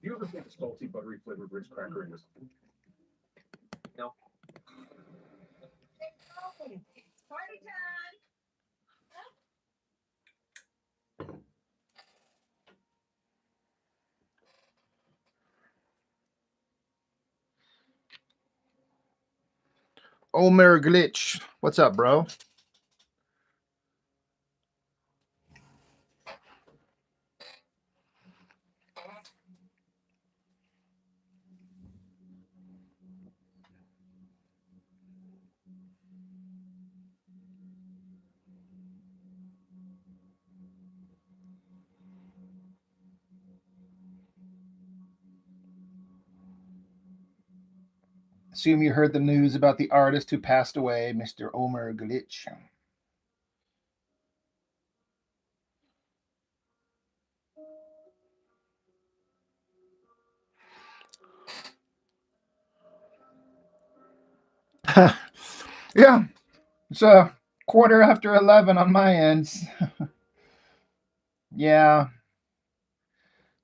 You ever put a salty, buttery flavored Ritz cracker in this? No. Omer Glitch. What's up, bro? Assume you heard the news about the artist who passed away, Mr. Omer Glitch. Yeah, it's a 11:15 on my end. Yeah,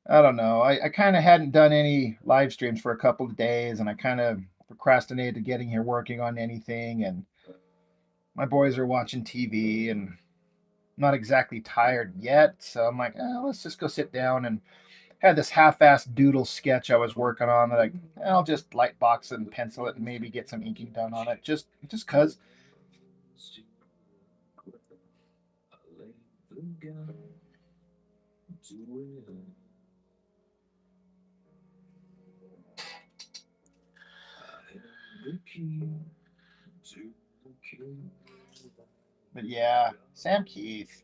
I don't know. I kind of hadn't done any live streams for a couple of days, and I kind of procrastinated getting here working on anything. And my boys are watching TV, and I'm not exactly tired yet. So I'm like, let's just go sit down and had this half-assed doodle sketch I was working on that I'll just lightbox and pencil it and maybe get some inking done on it, just cause. But yeah, Sam Keith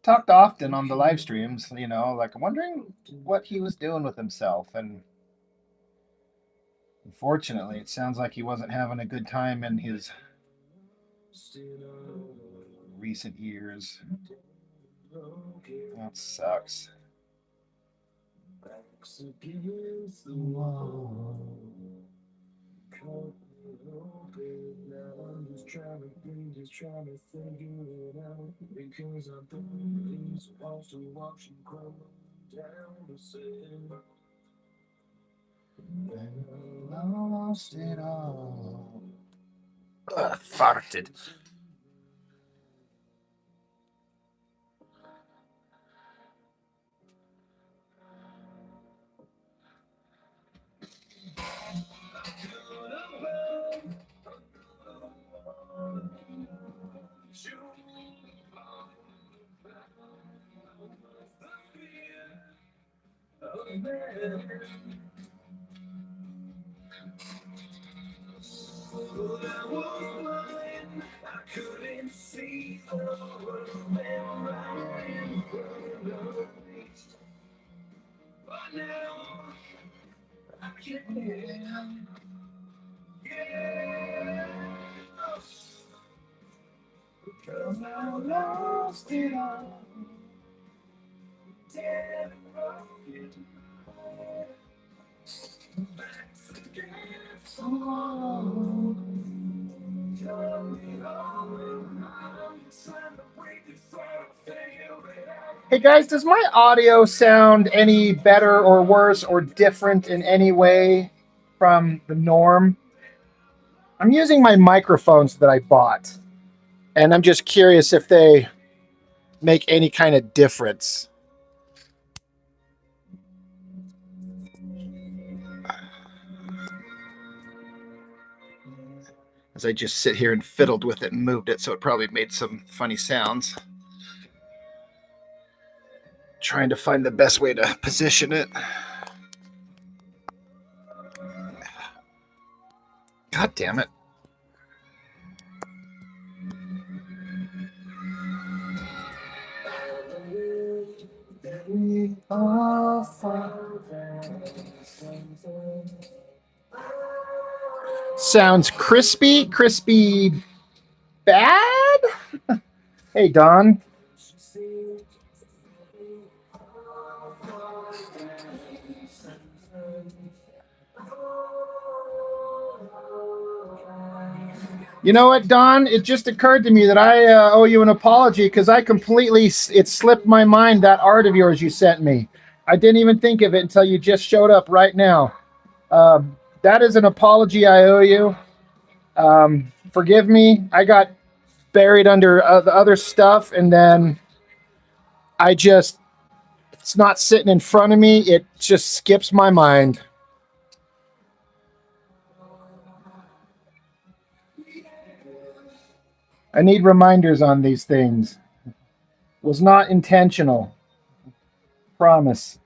talked often on the live streams, like wondering what he was doing with himself. And unfortunately, it sounds like he wasn't having a good time in his recent years. That sucks. Against the wall. I'm just trying to figure it out because I've been supposed to watch you grow down the sin. And I lost it all. Farted. I couldn't see the world right in front of me. But now I can. Yeah. Because I lost it all. Dead and broken. Backs against the wall. Hey guys, does my audio sound any better or worse or different in any way from the norm? I'm using my microphones that I bought, and I'm just curious if they make any kind of difference. As I just sit here and fiddled with it and moved it, so it probably made some funny sounds. Trying to find the best way to position it. God damn it. Sounds crispy bad? Hey, Don. You know what, Don? It just occurred to me that I owe you an apology because it slipped my mind, that art of yours you sent me. I didn't even think of it until you just showed up right now. That is an apology I owe you. Forgive me. I got buried under the other stuff, and then I just, it's not sitting in front of me. It just skips my mind. I need reminders on these things. Was not intentional. Promise.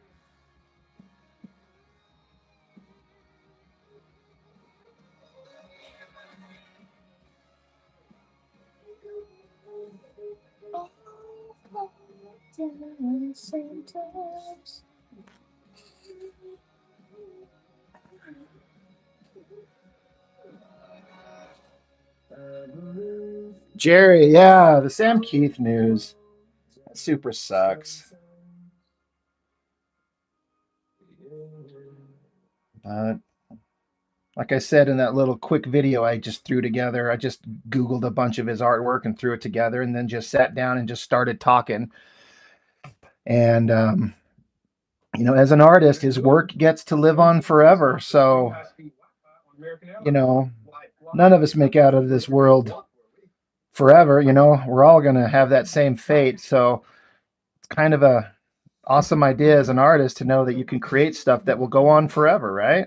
Jerry, yeah, the Sam Keith news. That super sucks. But like I said in that little quick video I just threw together, I just Googled a bunch of his artwork and threw it together and then just sat down and just started talking. And, as an artist, his work gets to live on forever. So, you know, none of us make out of this world forever. We're all going to have that same fate. So it's kind of a awesome idea as an artist to know that you can create stuff that will go on forever, right?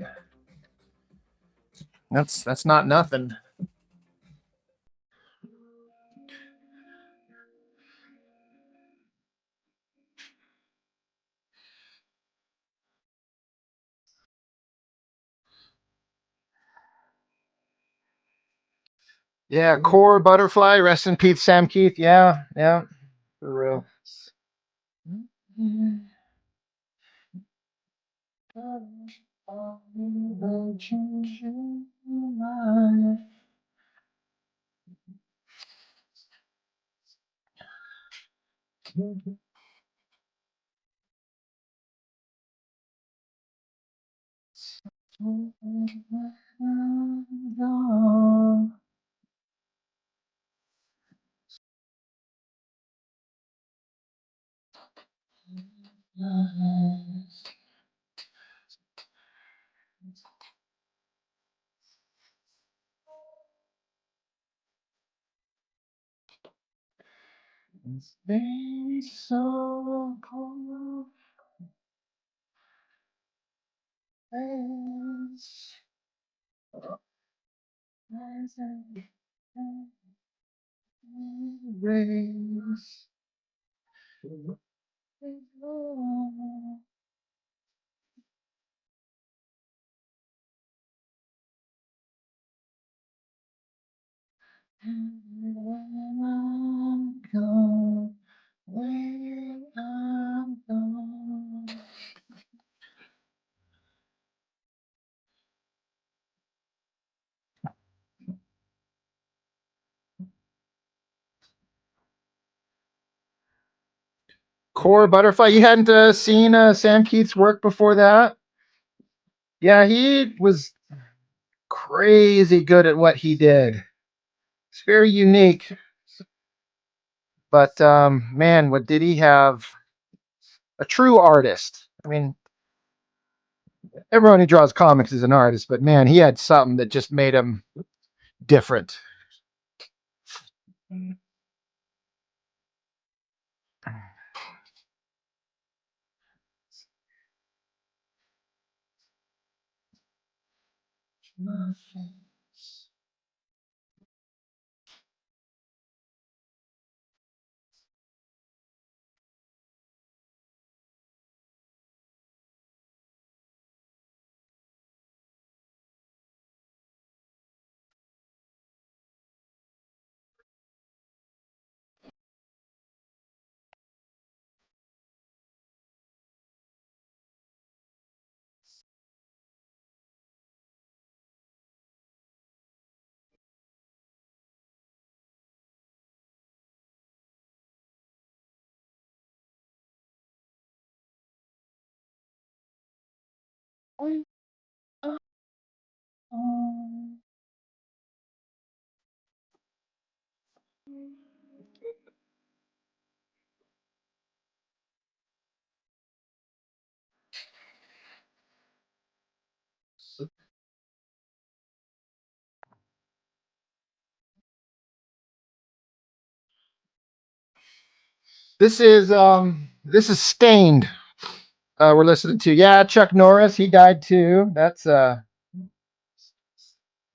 That's not nothing. Yeah, Core Butterfly, rest in peace, Sam Keith. Yeah, yeah, for real. It's been so cold. Race. Core Butterfly. You hadn't seen Sam Keith's work before that? Yeah, he was crazy good at what he did. It's very unique. But man, what did he have? A true artist. I mean, everyone who draws comics is an artist, but man, he had something that just made him different. This is Stained. We're listening to, yeah, Chuck Norris. He died too. That's kind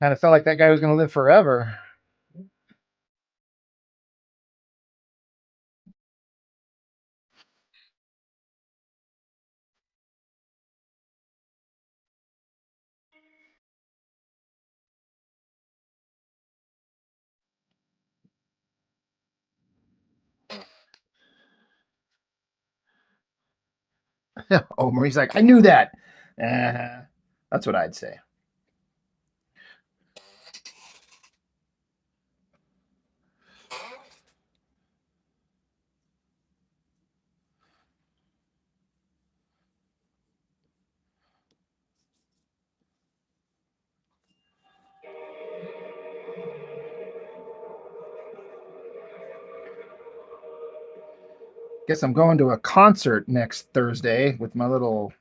of felt like that guy was going to live forever. Oh, Marie's like, I knew that. That's what I'd say. Guess I'm going to a concert next Thursday with my little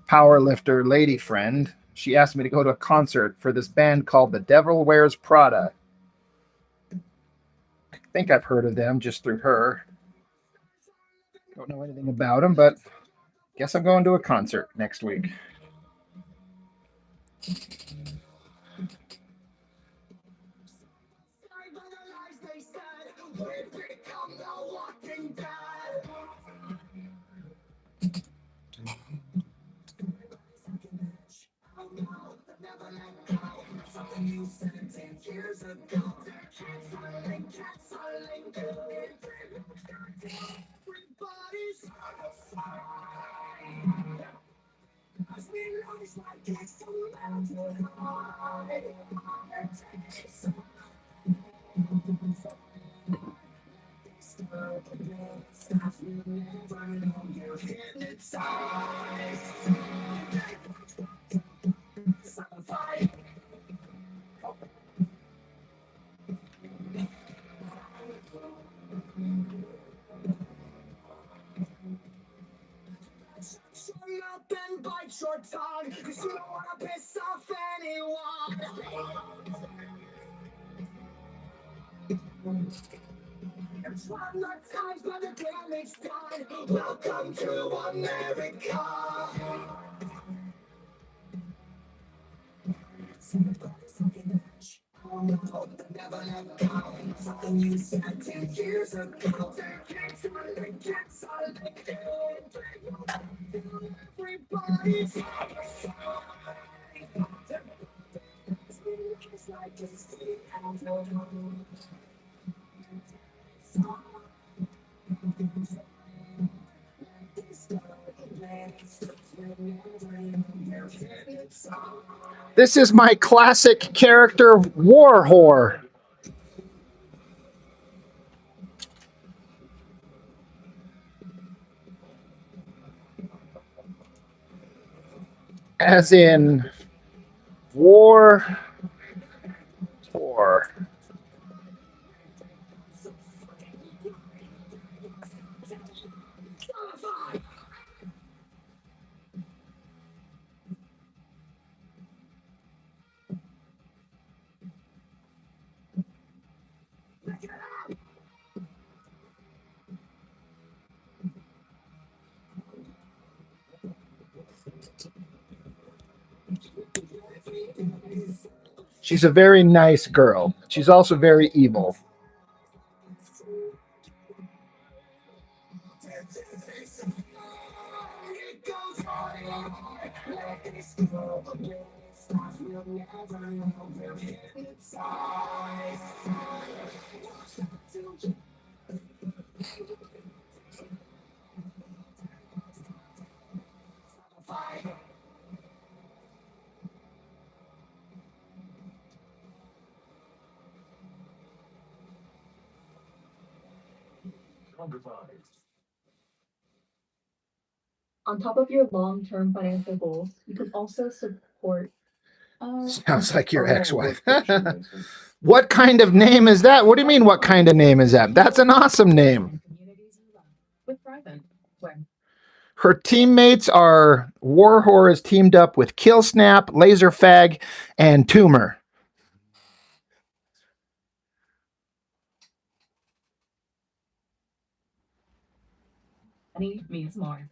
power lifter lady friend. She asked me to go to a concert for this band called The Devil Wears Prada. I think I've heard of them just through her. Don't know anything about them, but guess I'm going to a concert next week. Welcome to America. Something you said 10 years ago. Everybody's This is my classic character, War Whore. As in War Whore. She's a very nice girl. She's also very evil. on top of your long-term financial goals, you can also support. Sounds like your Oh, ex-wife. what situation is it? What kind of name is that? What do you mean, what kind of name is that? That's an awesome name. With Thriven, where Her teammates are War Whore is teamed up with Killsnap, Laserfag, and Tumor. Honey means more.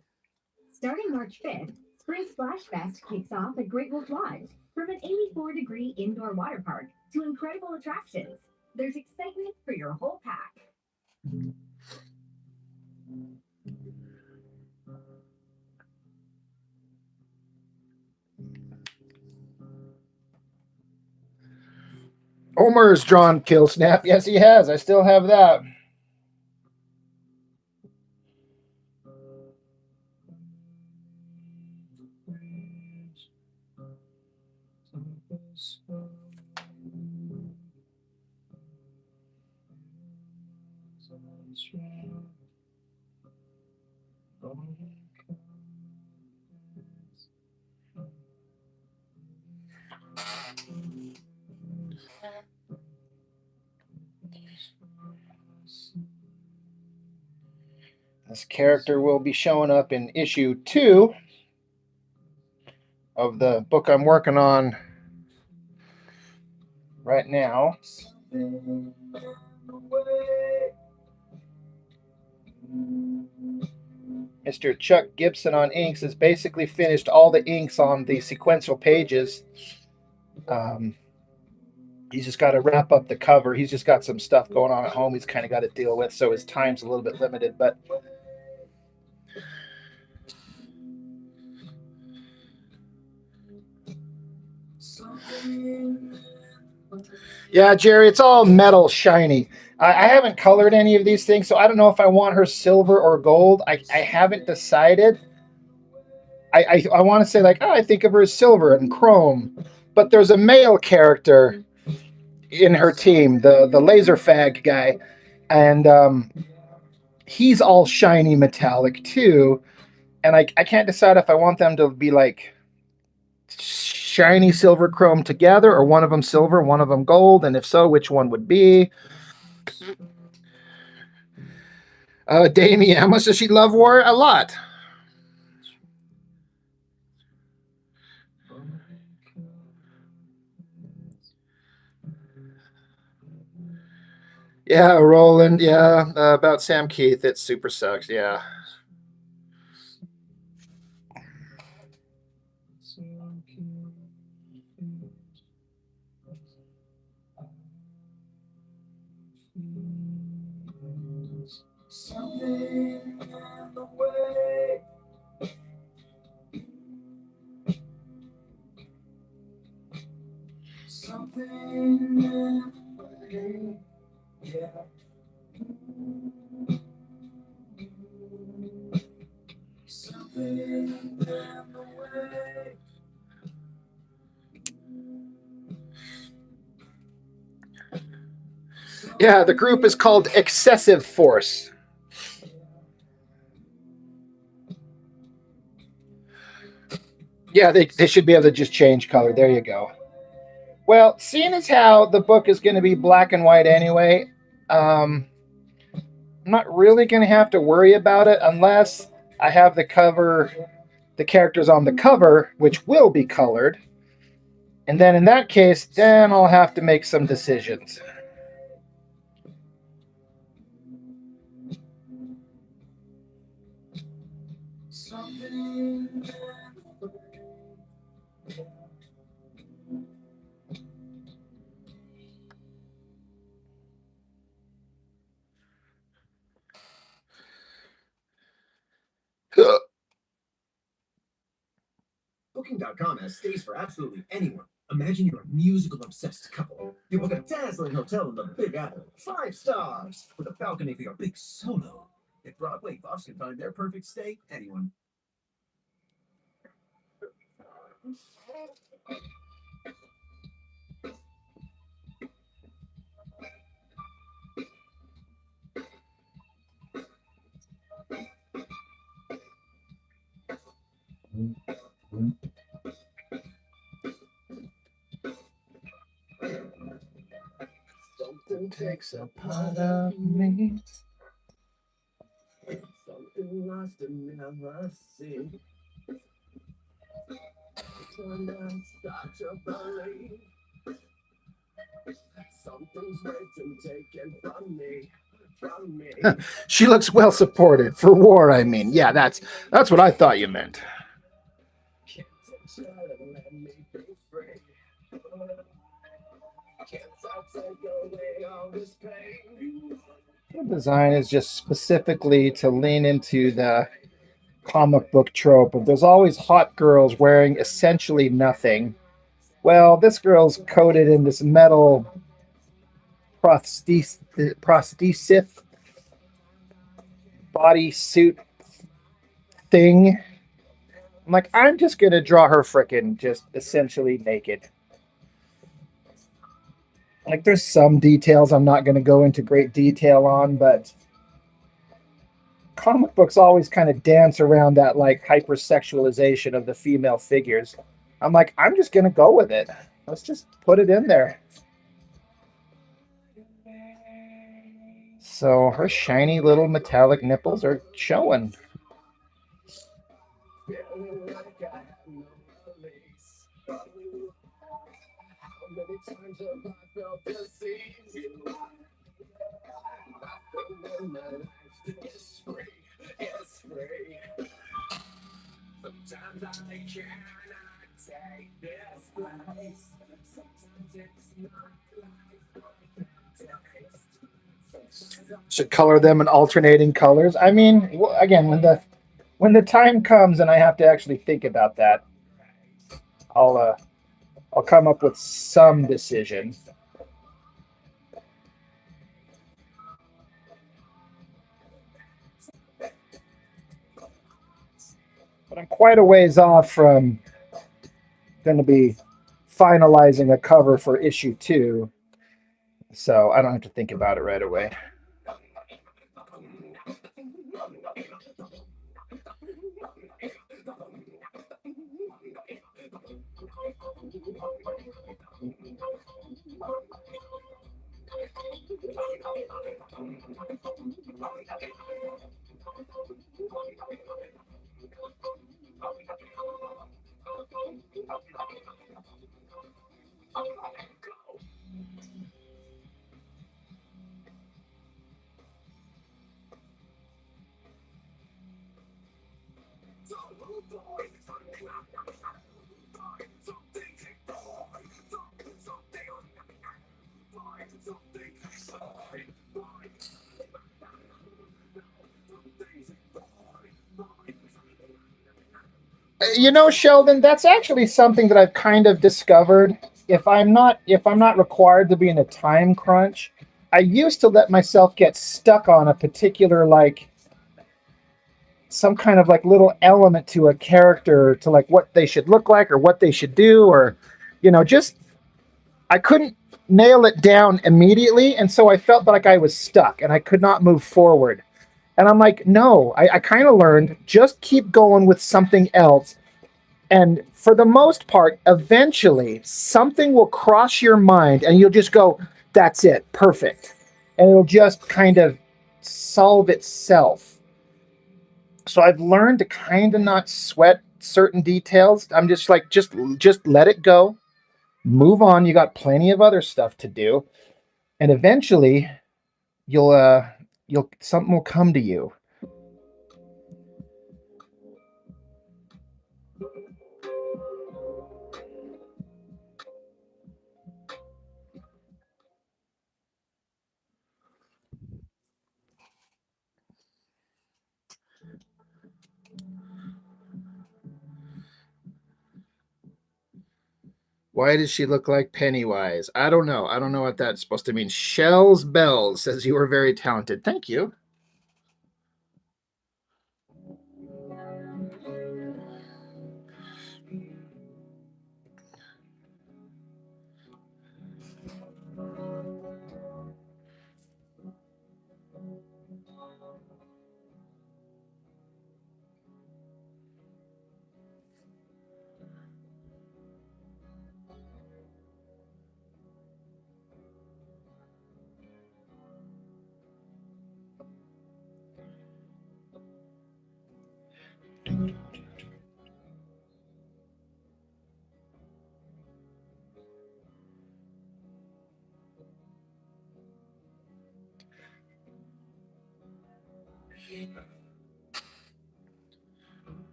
Starting March 5th, Spring Splash Fest kicks off at Great Wolf Lodge. From an 84-degree indoor water park to incredible attractions, there's excitement for your whole pack. Homer's drawn Kill Snap. Yes, he has. I still have that. This character will be showing up in issue 2 of the book I'm working on right now. Mr. Chuck Gibson on inks has basically finished all the inks on the sequential pages. He's just got to wrap up the cover. He's just got some stuff going on at home he's kind of got to deal with, so his time's a little bit limited. But yeah, Jerry, it's all metal shiny. I haven't colored any of these things, so I don't know if I want her silver or gold. I haven't decided. I want to say, like, I think of her as silver and chrome. But there's a male character in her team, the laser fag guy. And he's all shiny metallic, too. And I can't decide if I want them to be, like, shiny silver chrome together, or one of them silver, one of them gold, and if so, which one would be? Damien, how much does she love war? A lot. Yeah, Roland. Yeah, about Sam Keith, it super sucks. Yeah. Something in the way. Something in the way. Yeah. Something in the way. Yeah, the group is called Excessive Force. Yeah, they should be able to just change color. There you go. Well, seeing as how the book is going to be black and white anyway, I'm not really going to have to worry about it unless I have the characters on the cover, which will be colored. And then in that case, then I'll have to make some decisions. Booking.com has stays for absolutely anyone. Imagine you're a musical-obsessed couple. You book a dazzling hotel in the Big Apple, 5 stars, with a balcony for your big solo. If Broadway buffs can find their perfect stay, anyone. Something takes a part of me. Something lost and never seen. When I start to believe something's waiting, taken from me. She looks well supported for war. I mean, yeah, that's what I thought you meant. The design is just specifically to lean into the comic book trope of there's always hot girls wearing essentially nothing. Well, this girl's coated in this metal prosthesis bodysuit thing. I'm like, I'm just gonna draw her frickin' just essentially naked. Like, there's some details I'm not gonna go into great detail on, but comic books always kind of dance around that like hypersexualization of the female figures. I'm like, I'm just gonna go with it. Let's just put it in there. So her shiny little metallic nipples are showing. Should color them in alternating colors. I mean, again, when the time comes and I have to actually think about that, I'll come up with some decision. But I'm quite a ways off from going to be finalizing a cover for issue 2, so I don't have to think about it right away. You know, Sheldon, that's actually something that I've kind of discovered. If I'm not required to be in a time crunch, I used to let myself get stuck on a particular like some kind of like little element to a character to like what they should look like or what they should do or just I couldn't nail it down immediately, and so I felt like I was stuck and I could not move forward. And I'm like, no, I kind of learned just keep going with something else. And for the most part, eventually something will cross your mind and you'll just go, that's it, perfect. And it'll just kind of solve itself. So I've learned to kind of not sweat certain details. I'm just like, just let it go. Move on. You got plenty of other stuff to do. And eventually you'll something will come to you. Why does she look like Pennywise? I don't know. I don't know what that's supposed to mean. Shells Bells says you were very talented. Thank you.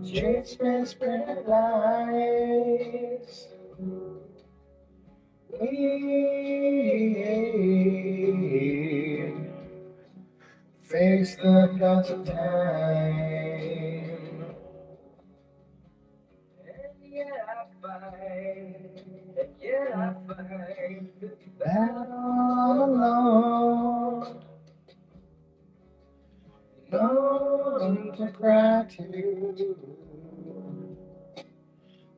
Chasing spread lights. We face the gods of time. And yet I fight that all alone. No one to cry to,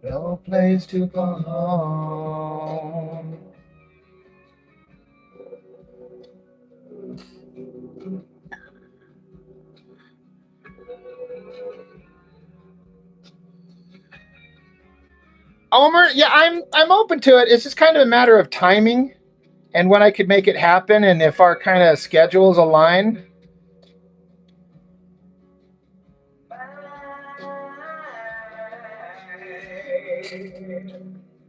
no place to go home. Omer, yeah, I'm open to it. It's just kind of a matter of timing and when I could make it happen and if our kind of schedules align.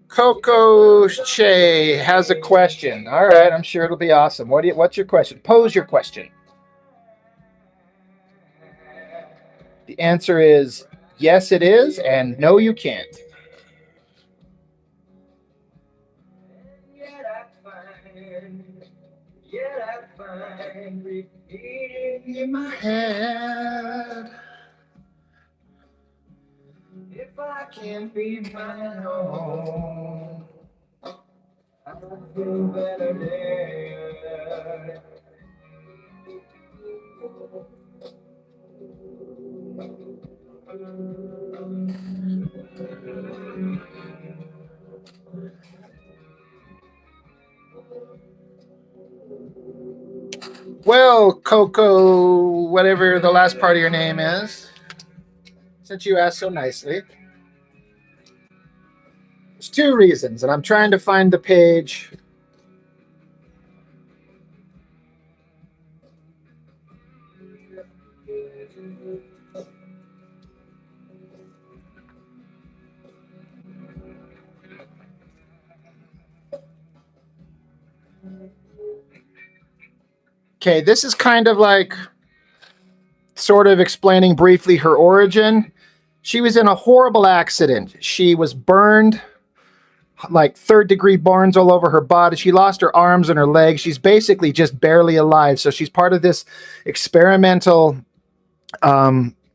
Coco Che has a question. All right, I'm sure it'll be awesome. What's your question? Pose your question. The answer is yes, it is, and no, you can't. Yet I find repeating in my head. If I can't be my own, I feel better dead. Well, Coco, whatever the last part of your name is, since you asked so nicely, there's two reasons, and I'm trying to find the page. Okay, this is kind of like sort of explaining briefly her origin. She was in a horrible accident. She was burned, like third-degree burns all over her body. She lost her arms and her legs. She's basically just barely alive. So she's part of this experimental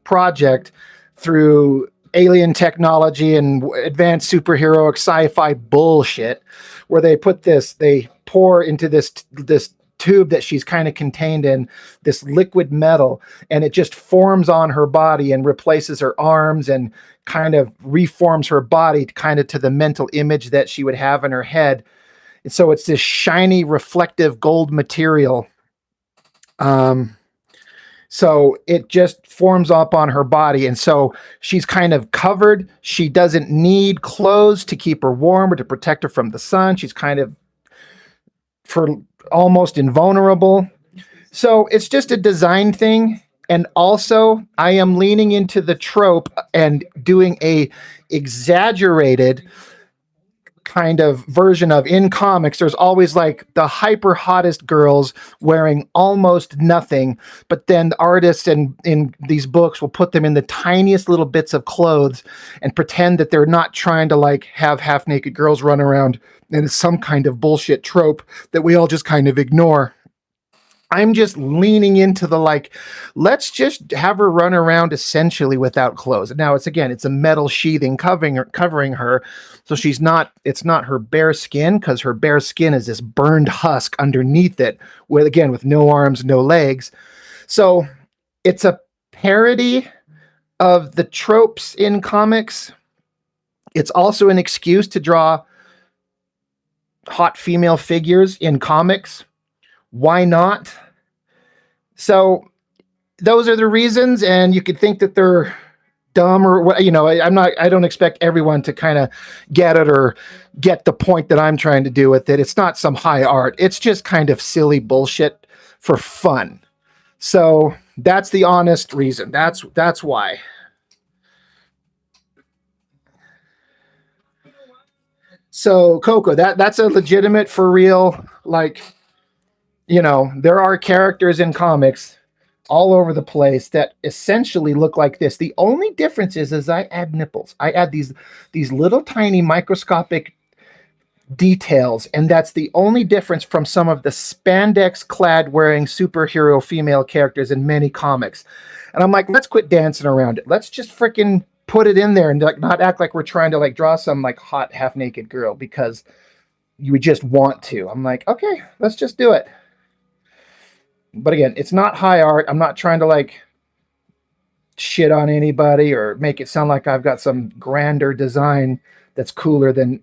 project through alien technology and advanced superheroic sci-fi bullshit, where they pour into this tube that she's kind of contained in, this liquid metal, and it just forms on her body and replaces her arms and kind of reforms her body kind of to the mental image that she would have in her head. And so it's this shiny reflective gold material. So it just forms up on her body. And so she's kind of covered. She doesn't need clothes to keep her warm or to protect her from the sun. She's kind of almost invulnerable. So it's just a design thing. And also I am leaning into the trope and doing a exaggerated kind of version of, in comics, there's always like the hyper hottest girls wearing almost nothing, but then the artists in these books will put them in the tiniest little bits of clothes and pretend that they're not trying to like have half naked girls run around. And it's some kind of bullshit trope that we all just kind of ignore. I'm just leaning into the like, let's just have her run around essentially without clothes. Now it's a metal sheathing covering her. So it's not her bare skin, because her bare skin is this burned husk underneath it with no arms, no legs. So it's a parody of the tropes in comics. It's also an excuse to draw hot female figures in comics. Why not? So those are the reasons, and you could think that they're dumb or what, I don't expect everyone to kind of get it or get the point that I'm trying to do with it. It's not some high art. It's just kind of silly bullshit for fun. So that's the honest reason. That's why. So Coco, that's a legitimate, for real, like, you know, there are characters in comics all over the place that essentially look like this. The only difference is I add nipples. I add these little tiny microscopic details, and that's the only difference from some of the spandex clad wearing superhero female characters in many comics. And I'm like, let's quit dancing around it. Let's just freaking put it in there and like not act like we're trying to like draw some like hot half naked girl because you would just want to. I'm like, okay, let's just do it. But again, it's not high art. I'm not trying to like shit on anybody or make it sound like I've got some grander design that's cooler than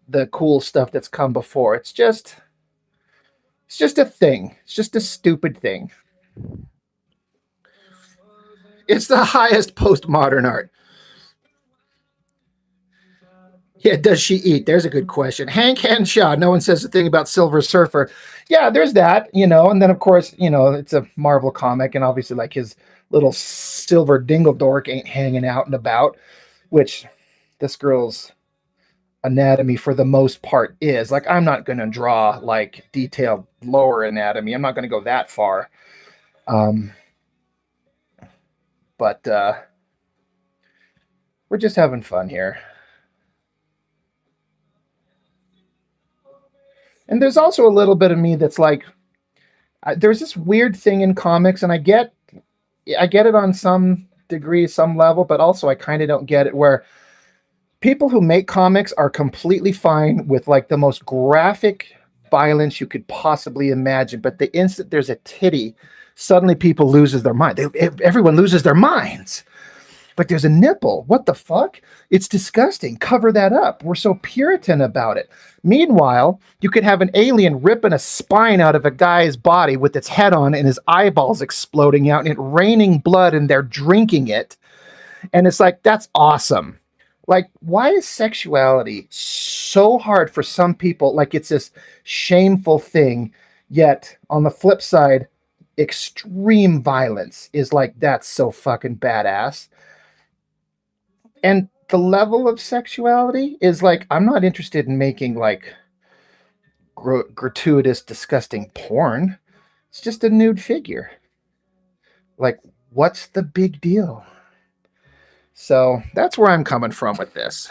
the cool stuff that's come before. It's just a thing. It's just a stupid thing. It's the highest postmodern art. Yeah, does she eat? There's a good question. Hank Henshaw. No one says a thing about Silver Surfer. Yeah, there's that, you know. And then, of course, you know, it's a Marvel comic. And obviously, like, his little silver dingle dork ain't hanging out and about, which this girl's anatomy, for the most part, is. Like, I'm not going to draw, like, detailed lower anatomy. I'm not going to go that far. But we're just having fun here. And there's also a little bit of me that's like, there's this weird thing in comics, and I get it on some degree, some level, but also I kind of don't get it, where people who make comics are completely fine with like the most graphic violence you could possibly imagine. But the instant there's a titty, suddenly people loses their mind. Everyone loses their minds. Like, there's a nipple. What the fuck? It's disgusting. Cover that up. We're so Puritan about it. Meanwhile, you could have an alien ripping a spine out of a guy's body with its head on and his eyeballs exploding out and it raining blood and they're drinking it. And it's like, that's awesome. Like, why is sexuality so hard for some people? Like, it's this shameful thing. Yet, on the flip side, extreme violence is like, that's so fucking badass. And the level of sexuality is like, I'm not interested in making like gratuitous, disgusting porn. It's just a nude figure. Like, what's the big deal? So that's where I'm coming from with this.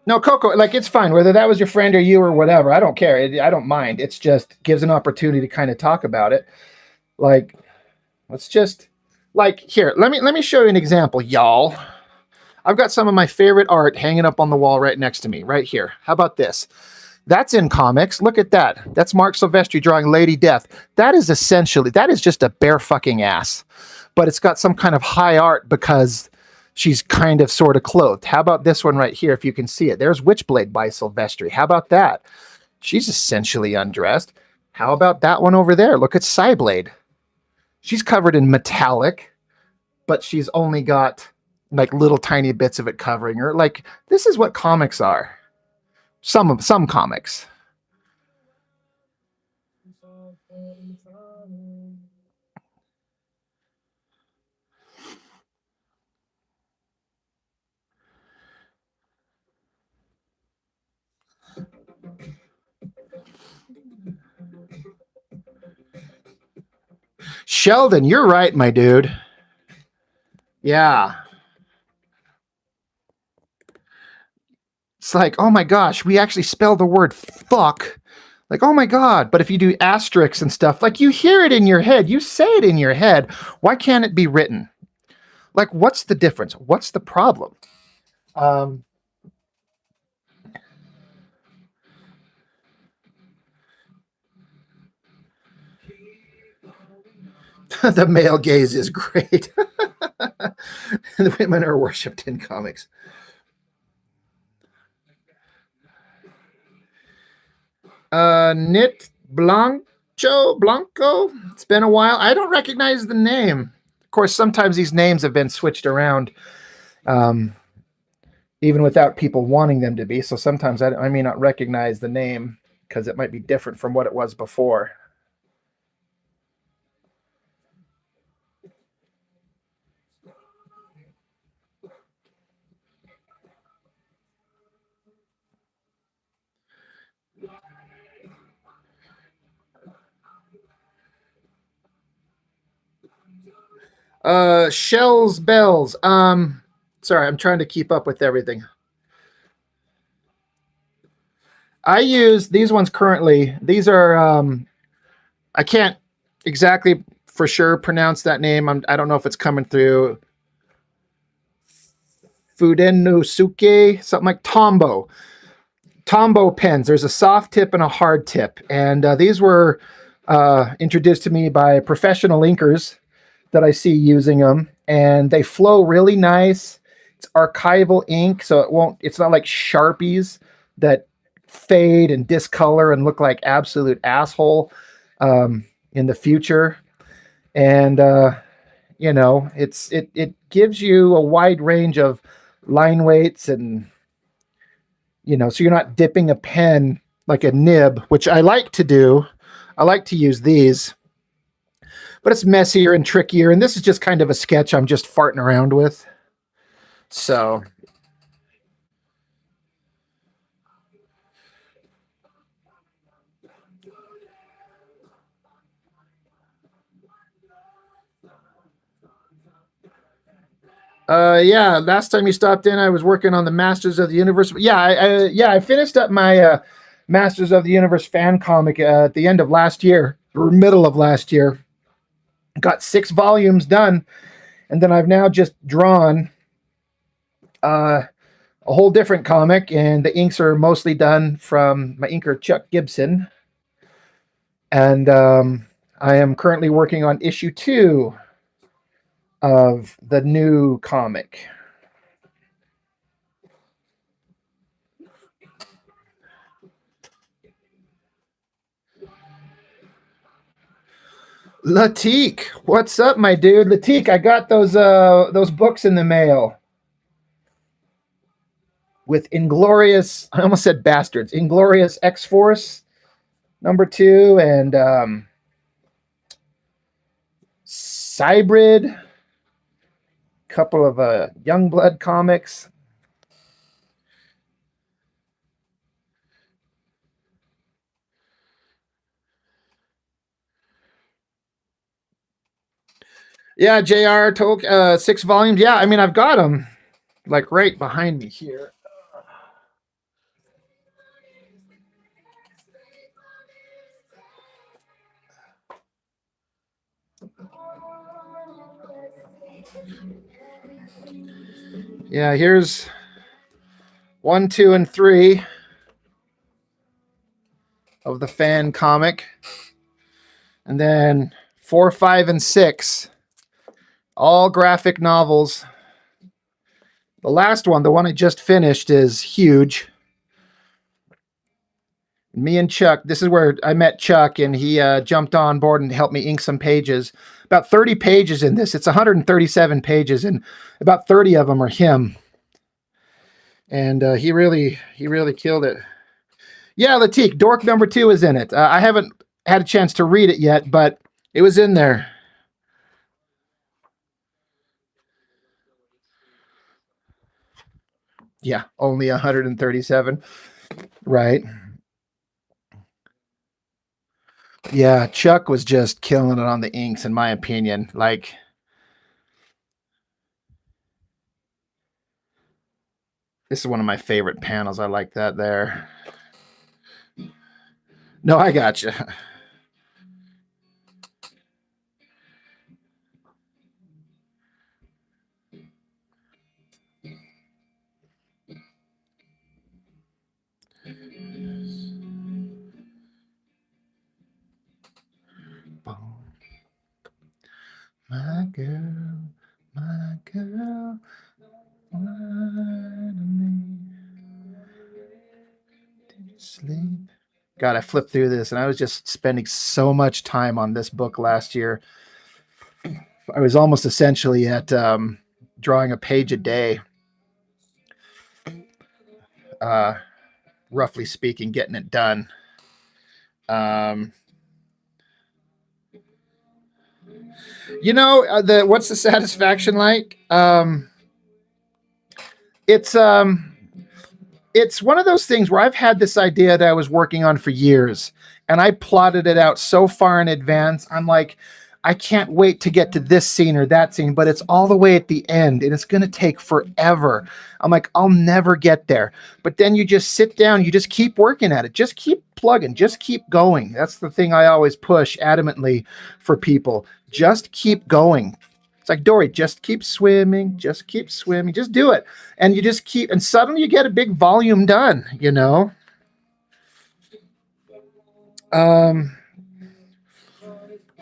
No, Coco, like, it's fine. Whether that was your friend or you or whatever, I don't care. I don't mind. It's just gives an opportunity to kind of talk about it. Like, let's just, like, here, let me show you an example, y'all. I've got some of my favorite art hanging up on the wall right next to me, right here. How about this? That's in comics. Look at that. That's Mark Silvestri drawing Lady Death. That is just a bare fucking ass. But it's got some kind of high art because she's kind of sort of clothed. How about this one right here, if you can see it? There's Witchblade by Silvestri. How about that? She's essentially undressed. How about that one over there? Look at Cyblade. She's covered in metallic, but she's only got like little tiny bits of it covering her. Like, this is what comics are. Some comics. Sheldon, you're right, my dude. Yeah. It's like, oh my gosh, we actually spell the word fuck. Like, oh my God. But if you do asterisks and stuff, like, you hear it in your head, you say it in your head. Why can't it be written? Like, what's the difference? What's the problem? The male gaze is great. The women are worshipped in comics. Nit Blanco. It's been a while. I don't recognize the name. Of course, sometimes these names have been switched around. even without people wanting them to be. So sometimes I may not recognize the name because it might be different from what it was before. Shells bells. Sorry, I'm trying to keep up with everything. I use these ones currently. These are I can't exactly for sure pronounce that name. I don't know if it's coming through. Fudennosuke, something like Tombow. Tombow pens. There's a soft tip and a hard tip, and these were introduced to me by professional inkers that I see using them, and they flow really nice. It's archival ink, so it's not like Sharpies that fade and discolor and look like absolute asshole in the future. And it gives you a wide range of line weights, and so you're not dipping a pen like a nib, which I like to do. I like to use these, but it's messier and trickier. And this is just kind of a sketch I'm just farting around with. So yeah, last time you stopped in, I was working on the Masters of the Universe. I finished up my Masters of the Universe fan comic at the end of last year, or middle of last year. Got 6 volumes done, and then I've now just drawn a whole different comic, and the inks are mostly done from my inker Chuck Gibson. And I am currently working on issue 2 of the new comic. Latik, what's up, my dude? Latik, I got those books in the mail with Inglorious. I almost said Bastards. Inglorious X-Force #2 and Cybrid. Couple of Youngblood comics. Yeah, JR told 6 volumes. Yeah, I mean, I've got them like right behind me here. Yeah, here's 1, 2, and 3 of the fan comic. And then 4, 5, and 6, all graphic novels. The last one, the one I just finished, is huge. Me and Chuck, this is where I met Chuck, and he jumped on board and helped me ink some pages. About 30 pages in this. It's 137 pages, and about 30 of them are him. And he really killed it. Yeah, Latik, Dork #2 is in it. I haven't had a chance to read it yet, but it was in there. Yeah, only 137. Right. Yeah, Chuck was just killing it on the inks, in my opinion. Like, this is one of my favorite panels. I like that there. No, I got you. My girl, my girl, why me? Did you sleep? God, I flipped through this, and I was just spending so much time on this book last year. I was almost essentially at drawing a page a day. roughly speaking, getting it done. What's the satisfaction like? It's one of those things where I've had this idea that I was working on for years, and I plotted it out so far in advance. I'm like, I can't wait to get to this scene or that scene, but it's all the way at the end and it's going to take forever. I'm like, I'll never get there. But then you just sit down, you just keep working at it. Just keep plugging, just keep going. That's the thing I always push adamantly for people. Just keep going. It's like, Dory, just keep swimming, just do it. And you just keep, and suddenly you get a big volume done,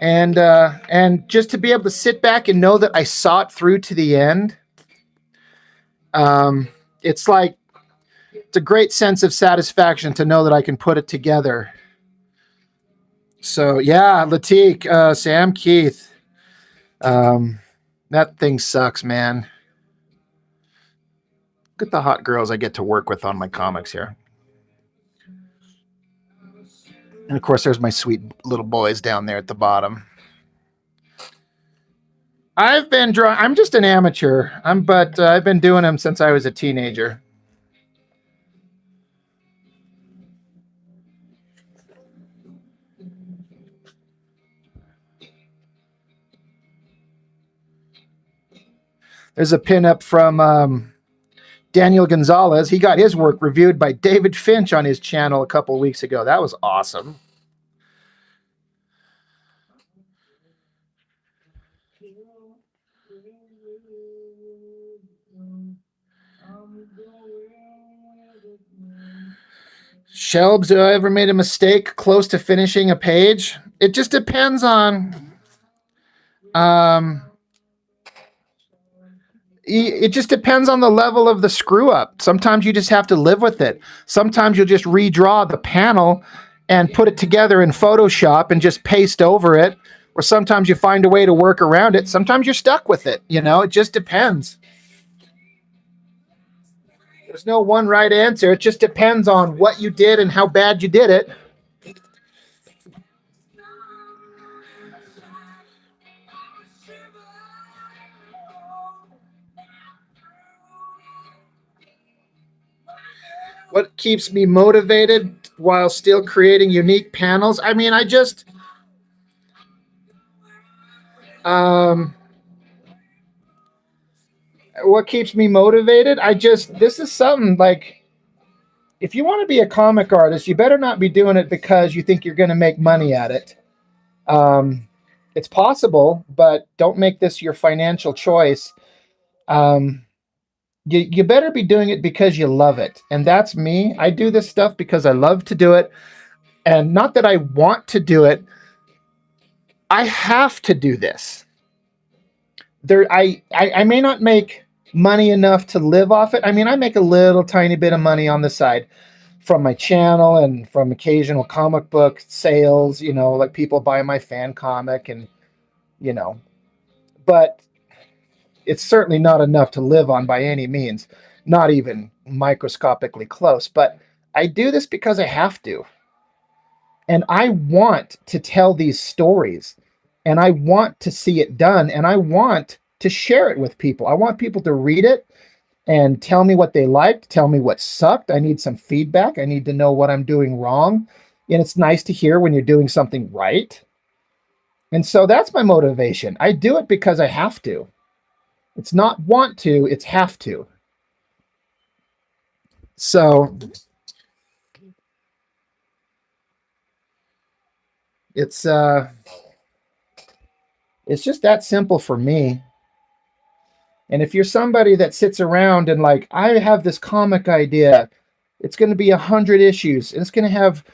And just to be able to sit back and know that I saw it through to the end, it's a great sense of satisfaction to know that I can put it together. So yeah, Latique, Sam Keith, that thing sucks, man. Look at the hot girls I get to work with on my comics here. And of course, there's my sweet little boys down there at the bottom. I've been drawing. I'm just an amateur. But I've been doing them since I was a teenager. There's a pinup from Daniel Gonzalez. He got his work reviewed by David Finch on his channel a couple of weeks ago. That was awesome. Shelbs, have I ever made a mistake close to finishing a page? It just depends on it just depends on the level of the screw up. Sometimes you just have to live with it. Sometimes you'll just redraw the panel and put it together in Photoshop and just paste over it. Or sometimes you find a way to work around it. Sometimes you're stuck with it. It just depends. There's no one right answer. It just depends on what you did and how bad you did it. What keeps me motivated while still creating unique panels? I mean, what keeps me motivated? This is something like, if you want to be a comic artist, you better not be doing it because you think you're going to make money at it. It's possible, but don't make this your financial choice. You better be doing it because you love it. And that's me. I do this stuff because I love to do it. And not that I want to do it. I have to do this. I may not make money enough to live off it. I mean, I make a little tiny bit of money on the side from my channel and from occasional comic book sales, like people buy my fan comic and, but it's certainly not enough to live on by any means, not even microscopically close. But I do this because I have to. And I want to tell these stories, and I want to see it done, and I want to share it with people. I want people to read it and tell me what they liked, tell me what sucked. I need some feedback. I need to know what I'm doing wrong. And it's nice to hear when you're doing something right. And so that's my motivation. I do it because I have to. It's not want to, it's have to. So it's just that simple for me. And if you're somebody that sits around and like, I have this comic idea, it's going to be 100 issues, and it's going to have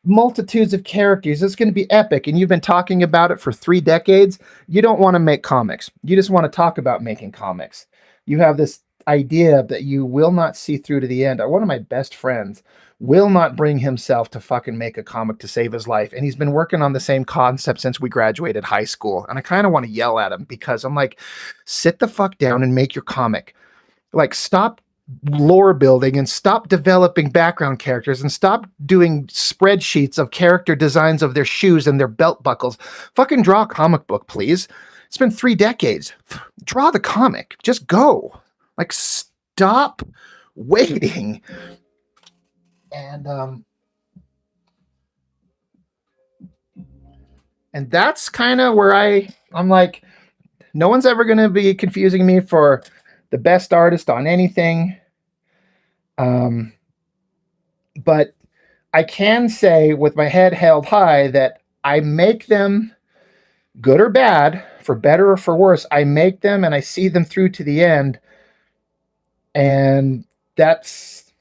multitudes of characters, it's going to be epic, and you've been talking about it for 3 decades, you don't want to make comics. You just want to talk about making comics. You have this idea that you will not see through to the end. One of my best friends will not bring himself to fucking make a comic to save his life. And he's been working on the same concept since we graduated high school. And I kind of want to yell at him because I'm like, sit the fuck down and make your comic. Like, stop lore building and stop developing background characters and stop doing spreadsheets of character designs of their shoes and their belt buckles. Fucking draw a comic book, please. It's been 3 decades. Draw the comic. Just go. Like, stop waiting. And that's kind of where I'm like, no one's ever going to be confusing me for the best artist on anything. But I can say with my head held high that I make them, good or bad, for better or for worse, I make them and I see them through to the end. And that's,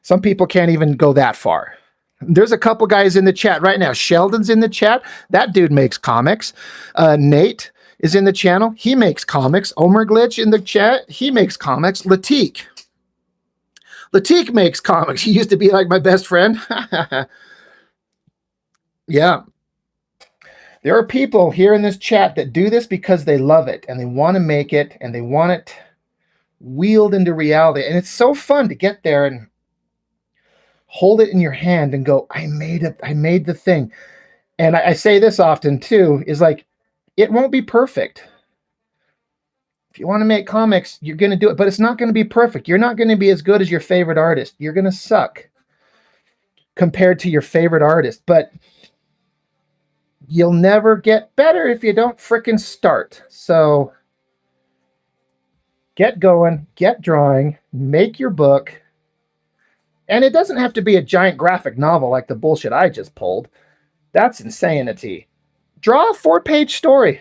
some people can't even go that far. There's a couple guys in the chat right now. Sheldon's in the chat. That dude makes comics. Nate is in the channel. He makes comics. Omer Glitch in the chat. He makes comics. Latik makes comics. He used to be like my best friend. Yeah. There are people here in this chat that do this because they love it and they want to make it and they want it wheeled into reality. And it's so fun to get there and hold it in your hand and go, I made it. I made the thing. And I say this often too, is like, it won't be perfect. If you want to make comics, you're going to do it, but it's not going to be perfect. You're not going to be as good as your favorite artist. You're going to suck compared to your favorite artist, but you'll never get better if you don't frickin' start. So get going, get drawing, make your book. And it doesn't have to be a giant graphic novel like the bullshit I just pulled. That's insanity. Draw a 4-page story.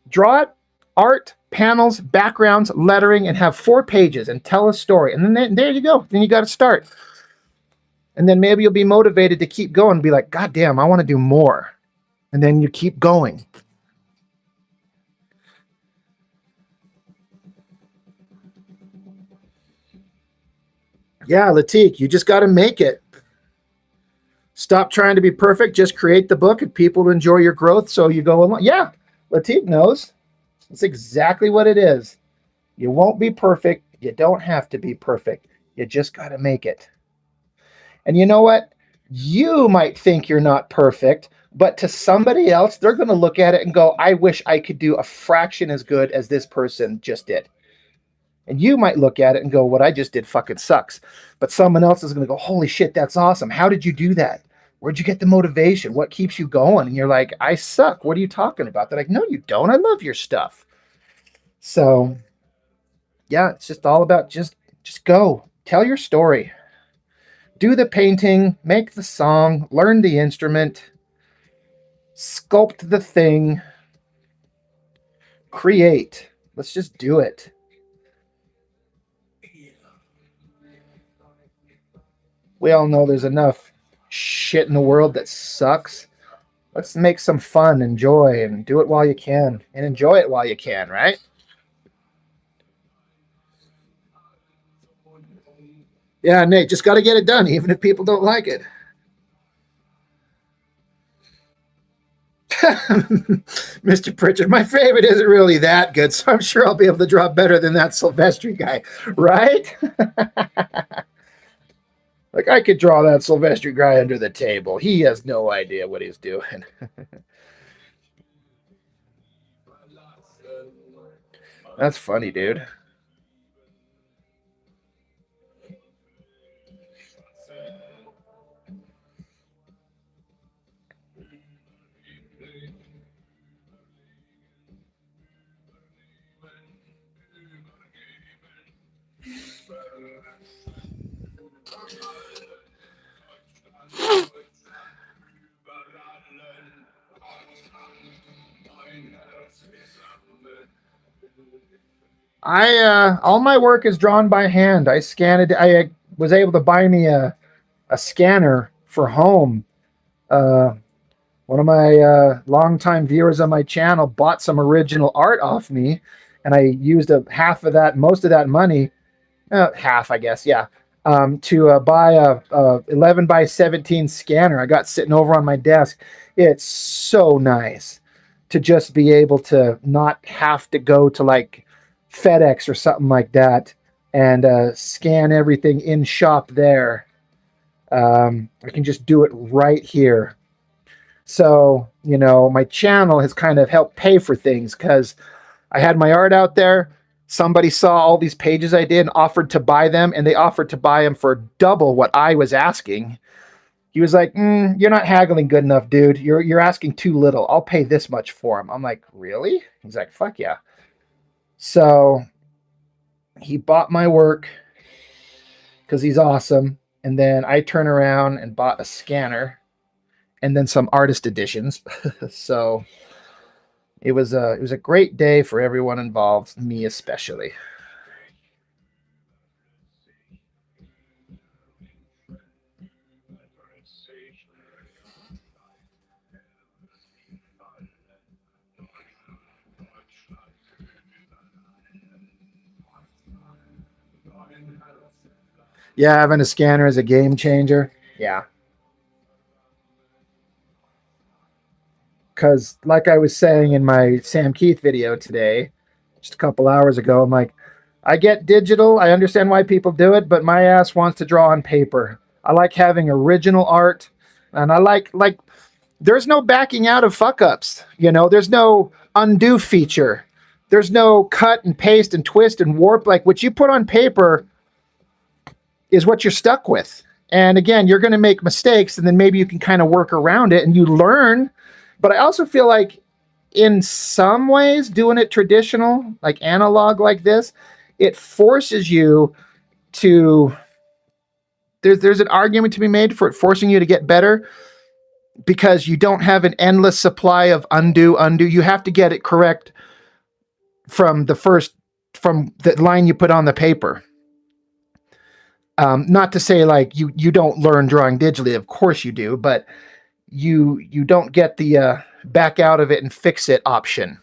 Draw it, art, panels, backgrounds, lettering, and have 4 pages and tell a story. And then there you go. Then you got to start. And then maybe you'll be motivated to keep going and be like, God damn, I want to do more. And then you keep going. Yeah, Latik, you just got to make it. Stop trying to be perfect. Just create the book and people will enjoy your growth. So you go along. Yeah, Latik knows. That's exactly what it is. You won't be perfect. You don't have to be perfect. You just got to make it. And you know what? You might think you're not perfect, but to somebody else, they're going to look at it and go, I wish I could do a fraction as good as this person just did. And you might look at it and go, what I just did fucking sucks. But someone else is going to go, holy shit, that's awesome. How did you do that? Where'd you get the motivation? What keeps you going? And you're like, I suck. What are you talking about? They're like, no, you don't. I love your stuff. So yeah, it's just all about just go. Tell your story. Do the painting, make the song, learn the instrument, sculpt the thing, create. Let's just do it. We all know there's enough shit in the world that sucks. Let's make some fun and joy and do it while you can and enjoy it while you can, right? Yeah, Nate, just got to get it done, even if people don't like it. Mr. Pritchard, my favorite isn't really that good, so I'm sure I'll be able to draw better than that Silvestri guy, right? Like, I could draw that Silvestri guy under the table. He has no idea what he's doing. That's funny, dude. All my work is drawn by hand. I scan it. I was able to buy me a scanner for home. One of my longtime viewers on my channel bought some original art off me, and I used most of that money, half, I guess, yeah, to buy a 11 by 17 scanner I got sitting over on my desk. It's so nice to just be able to not have to go to like FedEx or something like that, and scan everything in shop there. I can just do it right here. So, my channel has kind of helped pay for things because I had my art out there. Somebody saw all these pages I did and offered to buy them, and they offered to buy them for double what I was asking. He was like, "You're not haggling good enough, dude. You're asking too little. I'll pay this much for them." I'm like, "Really?" He's like, "Fuck yeah." So he bought my work because he's awesome. And then I turn around and bought a scanner and then some artist editions. So it was a great day for everyone involved, me especially. Yeah, having a scanner is a game changer. Yeah. Because, like I was saying in my Sam Keith video today, just a couple hours ago, I'm like, I get digital. I understand why people do it, but my ass wants to draw on paper. I like having original art, and I like there's no backing out of fuck ups. There's no undo feature. There's no cut and paste and twist and warp. Like what you put on paper is what you're stuck with. And again, you're going to make mistakes, and then maybe you can kind of work around it and you learn. But I also feel like in some ways doing it traditional, like analog like this, it forces you to there's an argument to be made for it forcing you to get better because you don't have an endless supply of undo. You have to get it correct from the line you put on the paper. Not to say like you don't learn drawing digitally, of course you do, but you don't get the back out of it and fix it option.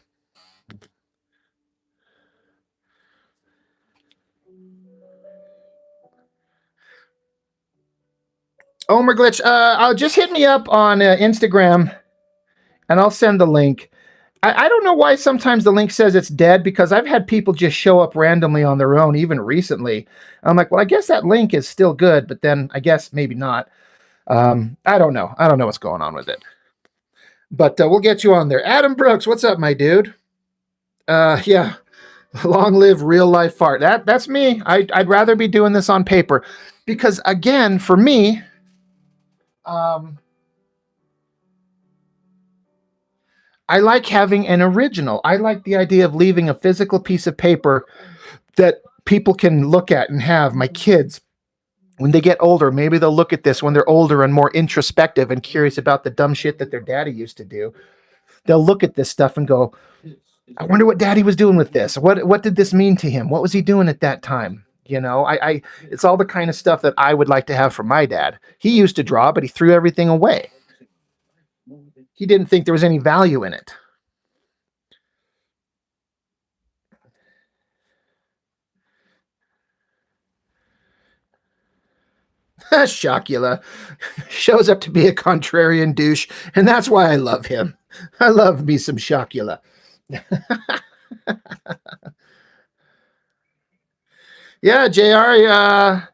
Omer Glitch, I'll just hit me up on Instagram and I'll send the link. I don't know why sometimes the link says it's dead because I've had people just show up randomly on their own, even recently. I'm like, well, I guess that link is still good, but then I guess maybe not. I don't know. I don't know what's going on with it. But we'll get you on there. Adam Brooks, what's up, my dude? Yeah. Long live real life art. That's me. I'd rather be doing this on paper because again, for me, I like having an original. I like the idea of leaving a physical piece of paper that people can look at and have. My kids, when they get older, maybe they'll look at this when they're older and more introspective and curious about the dumb shit that their daddy used to do. They'll look at this stuff and go, I wonder what daddy was doing with this. What did this mean to him? What was he doing at that time? It's all the kind of stuff that I would like to have from my dad. He used to draw, but he threw everything away. He didn't think there was any value in it. Shocula shows up to be a contrarian douche, and that's why I love him. I love me some Shocula. Yeah, JR,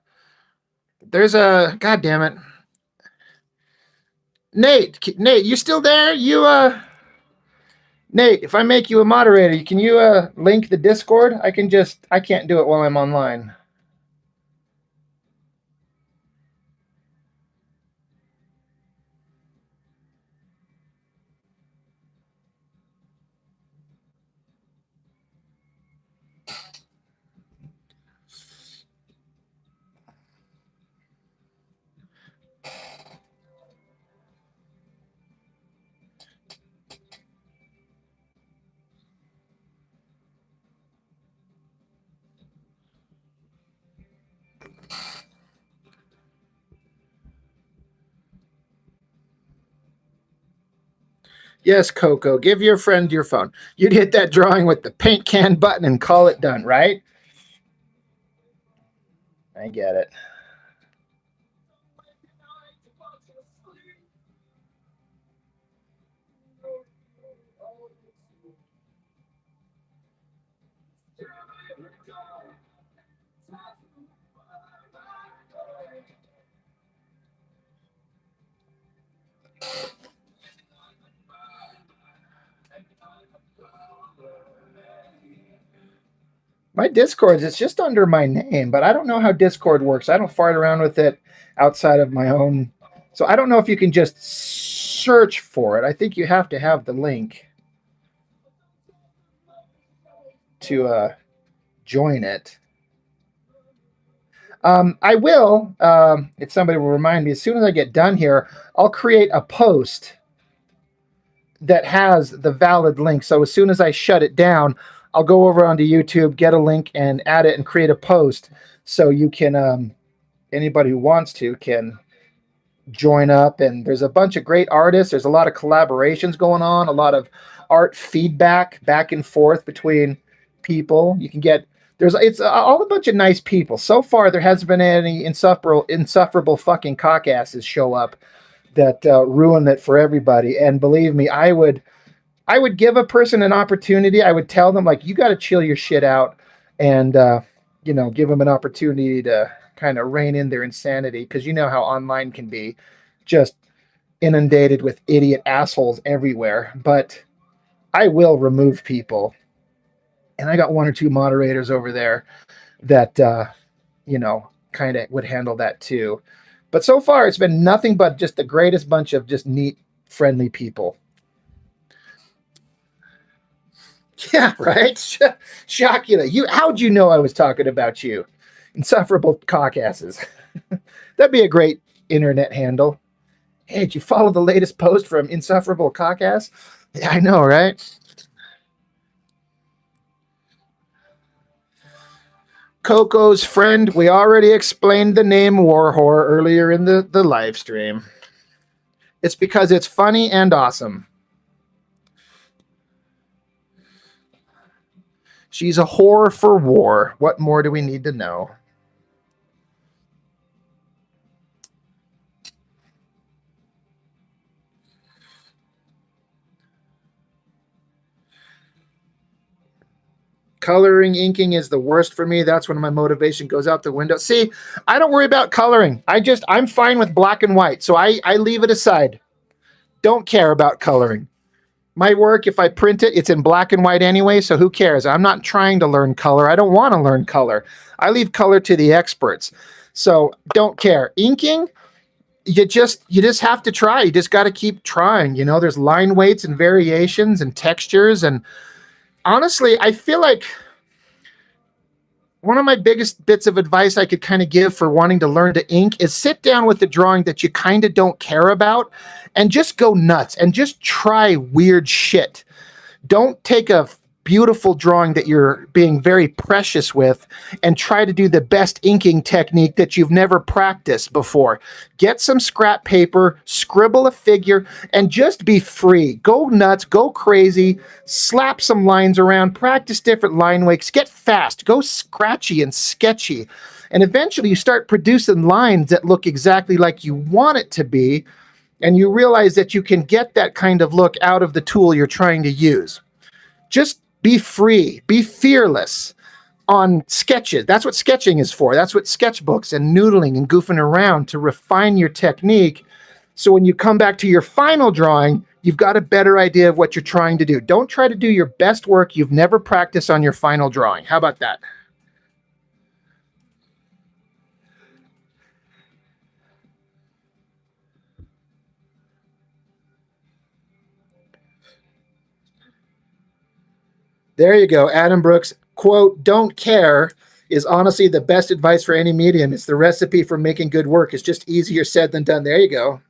there's a god damn it. Nate, you still there? Nate, if I make you a moderator, can you link the Discord? I can't do it while I'm online. Yes, Coco, give your friend your phone. You'd hit that drawing with the paint can button and call it done, right? I get it. My Discord, it's just under my name, but I don't know how Discord works. I don't fart around with it outside of my own. So I don't know if you can just search for it. I think you have to have the link to join it. I will, if somebody will remind me, as soon as I get done here, I'll create a post that has the valid link. So as soon as I shut it down, I'll go over onto YouTube, get a link, and add it and create a post so you can, anybody who wants to can join up. And there's a bunch of great artists. There's a lot of collaborations going on, a lot of art feedback back and forth between people. You can get, it's all a bunch of nice people. So far, there hasn't been any insufferable fucking cockasses show up that ruin it for everybody. And believe me, I would give a person an opportunity. I would tell them, like, you got to chill your shit out and, give them an opportunity to kind of rein in their insanity. Because you know how online can be just inundated with idiot assholes everywhere. But I will remove people. And I got one or two moderators over there that, kind of would handle that too. But so far, it's been nothing but just the greatest bunch of just neat, friendly people. Yeah, right? Shockula. How'd you know I was talking about you? Insufferable cockasses. That'd be a great internet handle. Hey, did you follow the latest post from Insufferable Cockass? Yeah, I know, right? Coco's friend, we already explained the name Warwhore earlier in the live stream. It's because it's funny and awesome. She's a whore for war. What more do we need to know? Coloring, inking is the worst for me. That's when my motivation goes out the window. See, I don't worry about coloring. I'm fine with black and white. So I leave it aside. Don't care about coloring. My work, if I print it, it's in black and white anyway. So who cares? I'm not trying to learn color. I don't want to learn color. I leave color to the experts. So don't care. Inking, you just have to try. You just got to keep trying. There's line weights and variations and textures. And honestly, I feel like one of my biggest bits of advice I could kind of give for wanting to learn to ink is sit down with the drawing that you kind of don't care about and just go nuts and just try weird shit. Don't take a beautiful drawing that you're being very precious with and try to do the best inking technique that you've never practiced before. Get some scrap paper, scribble a figure, and just be free. Go nuts, go crazy, slap some lines around, practice different line weights, get fast, go scratchy and sketchy. And eventually you start producing lines that look exactly like you want it to be, and you realize that you can get that kind of look out of the tool you're trying to use. Just be free, be fearless on sketches. That's what sketching is for. That's what sketchbooks and noodling and goofing around to refine your technique. So when you come back to your final drawing, you've got a better idea of what you're trying to do. Don't try to do your best work you've never practiced on your final drawing. How about that? There you go. Adam Brooks, quote, "Don't care is honestly the best advice for any medium. It's the recipe for making good work. It's just easier said than done." There you go.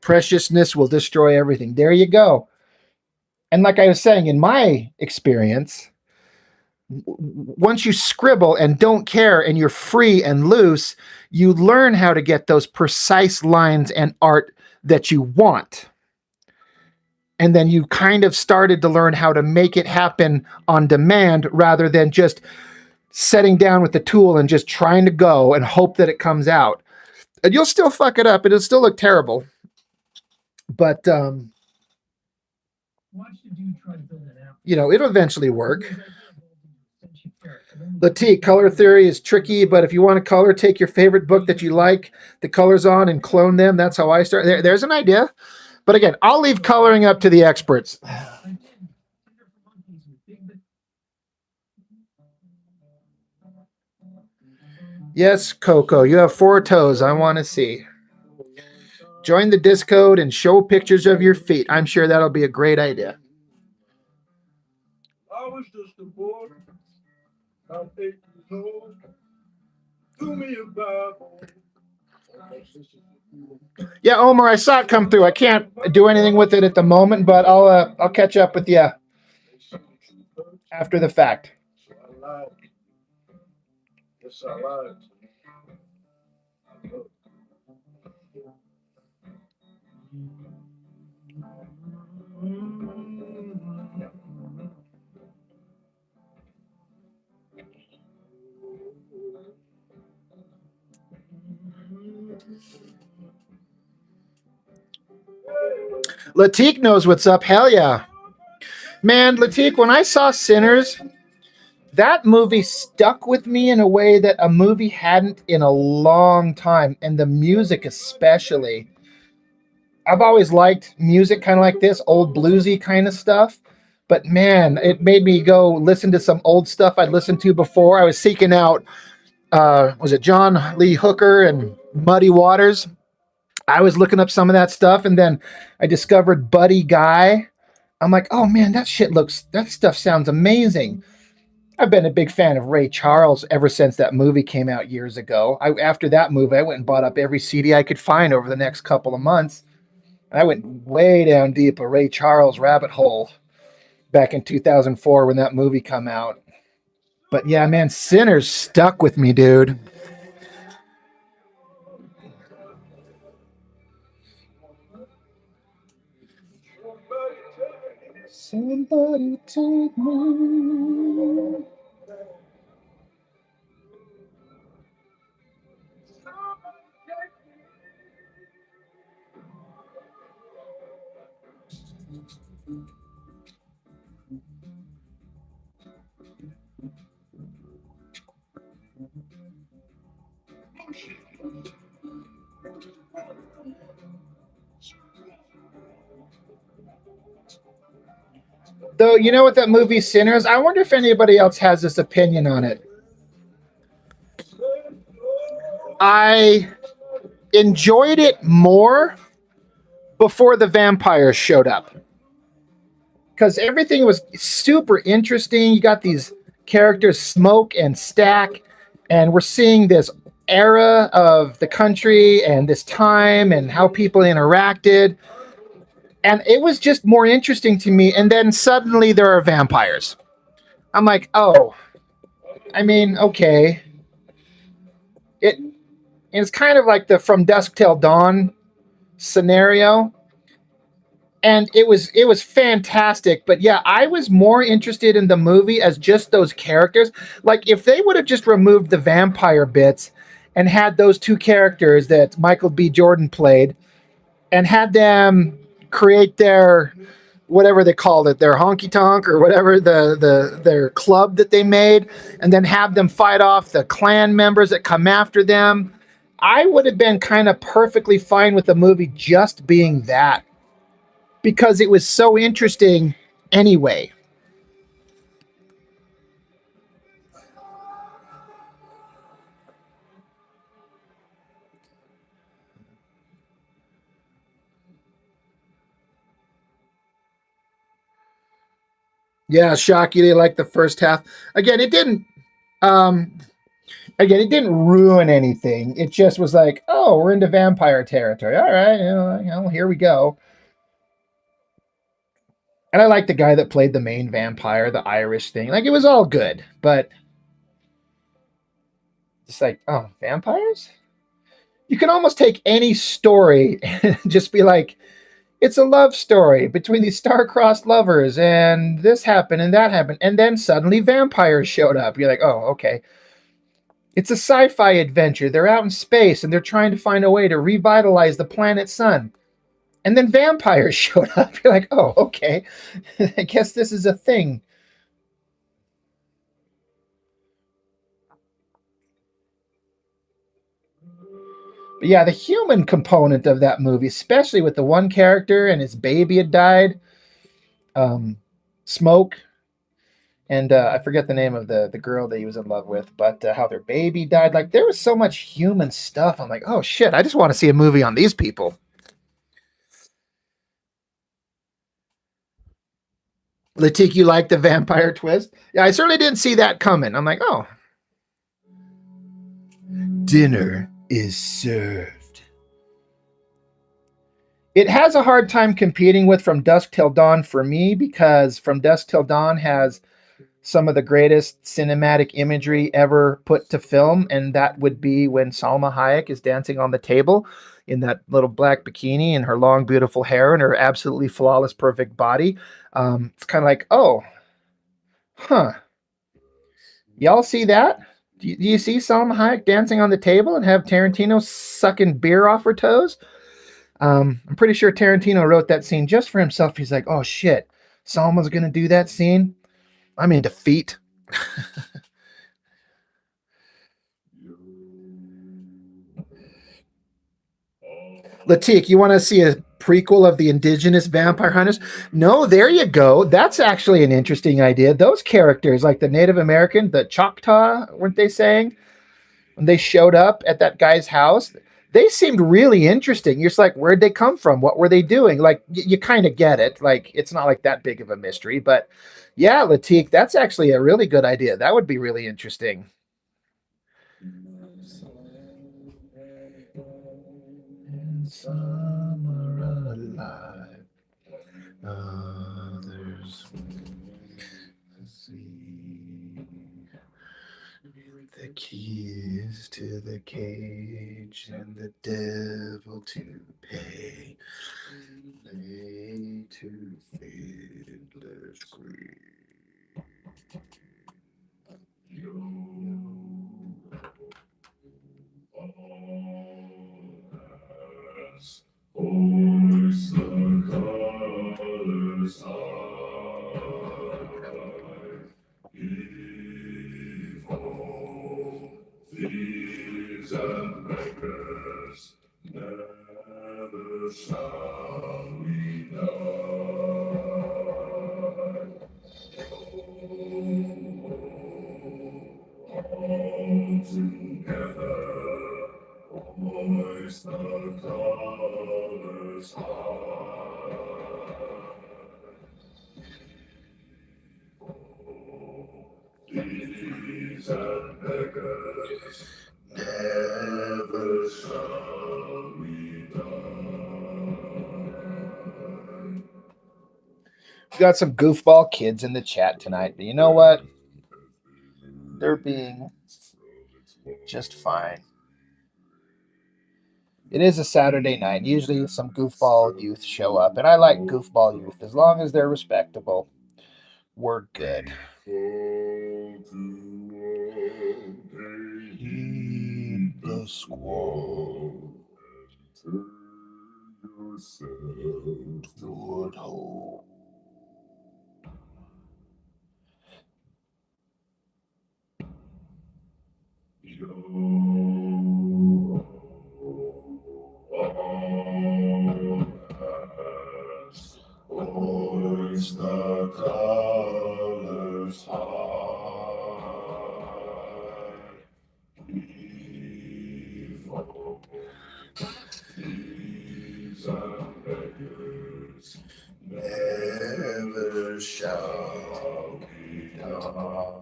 Preciousness will destroy everything. There you go. And like I was saying, in my experience, once you scribble and don't care and you're free and loose, you learn how to get those precise lines and art that you want. And then you kind of started to learn how to make it happen on demand rather than just setting down with the tool and just trying to go and hope that it comes out. And you'll still fuck it up. It'll still look terrible. But, it'll eventually work. Latique, color theory is tricky, but if you want to color, take your favorite book that you like the colors on and clone them. That's how I start. There's an idea. But again, I'll leave coloring up to the experts. Yes, Coco, you have 4 toes. I want to see. Join the Discord and show pictures of your feet. I'm sure that'll be a great idea. I was just a boy. I'm 8 years old. Do me a Bible. Yeah, Omar, I saw it come through. I can't do anything with it at the moment, but I'll catch up with you after the fact. Yes, I lied. Latique knows what's up. Hell yeah. Man, Latique, when I saw Sinners, that movie stuck with me in a way that a movie hadn't in a long time, and the music especially. I've always liked music kind of like this, old bluesy kind of stuff. But man, it made me go listen to some old stuff I'd listened to before. I was seeking out, was it John Lee Hooker and Muddy Waters? I was looking up some of that stuff, and then I discovered Buddy Guy. I'm like, oh man, that stuff sounds amazing. I've been a big fan of Ray Charles ever since that movie came out years ago. After that movie, I went and bought up every CD I could find over the next couple of months. And I went way down deep a Ray Charles rabbit hole back in 2004 when that movie come out. But yeah, man, Sinners stuck with me, dude. Somebody take me. Though, you know what that movie Sinners? I wonder if anybody else has this opinion on it. I enjoyed it more before the vampires showed up. Because everything was super interesting. You got these characters, Smoke and Stack, and we're seeing this era of the country and this time and how people interacted. And it was just more interesting to me. And then suddenly there are vampires. I'm like, oh, I mean, okay. It's kind of like the From Dusk Till Dawn scenario. And it was fantastic. But yeah, I was more interested in the movie as just those characters. Like if they would have just removed the vampire bits and had those 2 characters that Michael B. Jordan played and had them create their, whatever they called it, their honky tonk or whatever, their club that they made, and then have them fight off the clan members that come after them. I would have been kind of perfectly fine with the movie just being that, because it was so interesting anyway. Yeah, Shocky, they like the first half. Again, it didn't ruin anything. It just was like, oh, we're into vampire territory. All right, here we go. And I like the guy that played the main vampire, the Irish thing. Like, it was all good, but it's like, oh, vampires? You can almost take any story and just be like, it's a love story between these star-crossed lovers, and this happened and that happened, and then suddenly vampires showed up. You're like, oh, okay. It's a sci-fi adventure. They're out in space and they're trying to find a way to revitalize the planet Sun. And then vampires showed up. You're like, oh, okay. I guess this is a thing. But yeah, the human component of that movie, especially with the one character and his baby had died, Smoke, and I forget the name of the girl that he was in love with, but how their baby died. Like there was so much human stuff. I'm like, oh shit, I just want to see a movie on these people. Latik, you like the vampire twist? Yeah, I certainly didn't see that coming. I'm like, oh. Dinner is served. It has a hard time competing with From Dusk Till Dawn for me because From Dusk Till Dawn has some of the greatest cinematic imagery ever put to film, and that would be when Salma Hayek is dancing on the table in that little black bikini and her long, beautiful hair and her absolutely flawless, perfect body. It's kind of like, oh, huh. Y'all see that? Do you see Salma Hayek dancing on the table and have Tarantino sucking beer off her toes? I'm pretty sure Tarantino wrote that scene just for himself. He's like, oh shit, Salma's gonna do that scene. I'm in defeat. Latik, you want to see a prequel of the indigenous vampire hunters? No, there you go. That's actually an interesting idea. Those characters, like the Native American, the Choctaw, weren't they saying? When they showed up at that guy's house, they seemed really interesting. You're just like, where'd they come from? What were they doing? Like, you kind of get it. Like, it's not like that big of a mystery. But yeah, Latik, that's actually a really good idea. That would be really interesting. Some are alive. Others, let's see, the keys to the cage and the devil to pay. Lay to fiddler's green. Hoist the colors high. Evil thieves and beggars, never shall we die. All together, hoist the colors high. Thieves and beggars, never shall we die. We got some goofball kids in the chat tonight, but you know what? They're being just fine. It is a Saturday night. Usually some goofball youth show up, and I like goofball youth. As long as they're respectable, we're good. Heed the squall. Turn yourself toward home. Hoist the colors high. Evil thieves and beggars, never shall we die.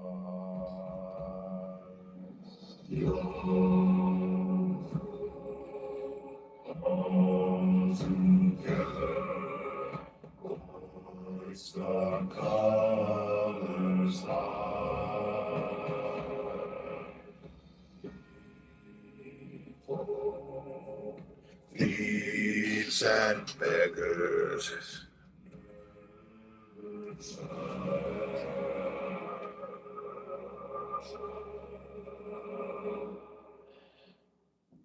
All together, hoist the colors high. Thieves and beggars.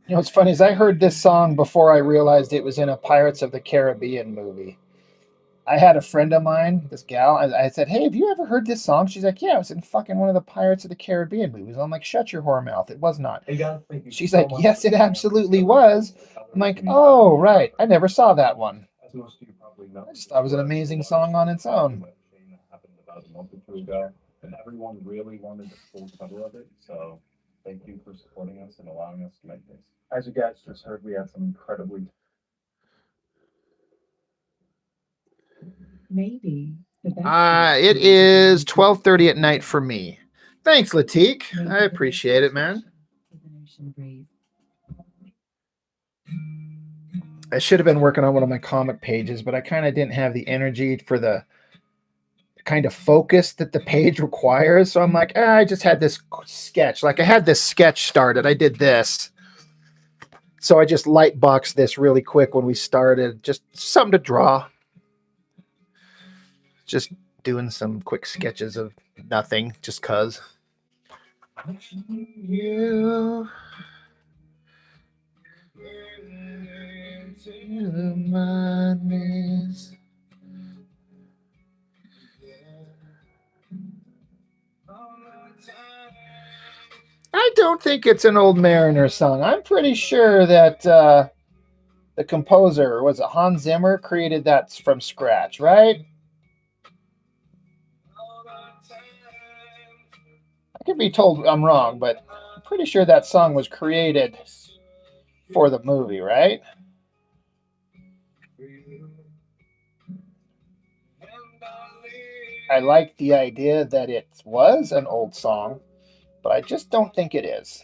You know, what's funny is I heard this song before I realized it was in a Pirates of the Caribbean movie. I had a friend of mine, this gal. I said, "Hey, have you ever heard this song?" She's like, "Yeah, it was in fucking one of the Pirates of the Caribbean movies." I'm like, "Shut your whore mouth! It was not." Hey guys, thank you She's so like, much "Yes, for it joining us absolutely for was." the I'm like, California "Oh, Podcast. right. I never saw that one." As most of you probably know, I just thought it was an amazing song on its own. Shane that happened about a month or two ago, and everyone really wanted the full cover of it. So thank you for supporting us and allowing us to make this. As you guys just heard, we had some incredibly Maybe the best. It is 12:30 at night for me. Thanks, Latique. I appreciate it, man. I should have been working on one of my comic pages, but I kind of didn't have the energy for the kind of focus that the page requires. So I'm like, I just had this sketch. Like I had this sketch started. I did this. So I just light boxed this really quick when we started. Just something to draw. Just doing some quick sketches of nothing, just cause. You into my knees. I don't think it's an Old Mariner song. I'm pretty sure that the composer, was it Hans Zimmer, created that from scratch, right? I could be told I'm wrong, but I'm pretty sure that song was created for the movie, right? I like the idea that it was an old song, but I just don't think it is.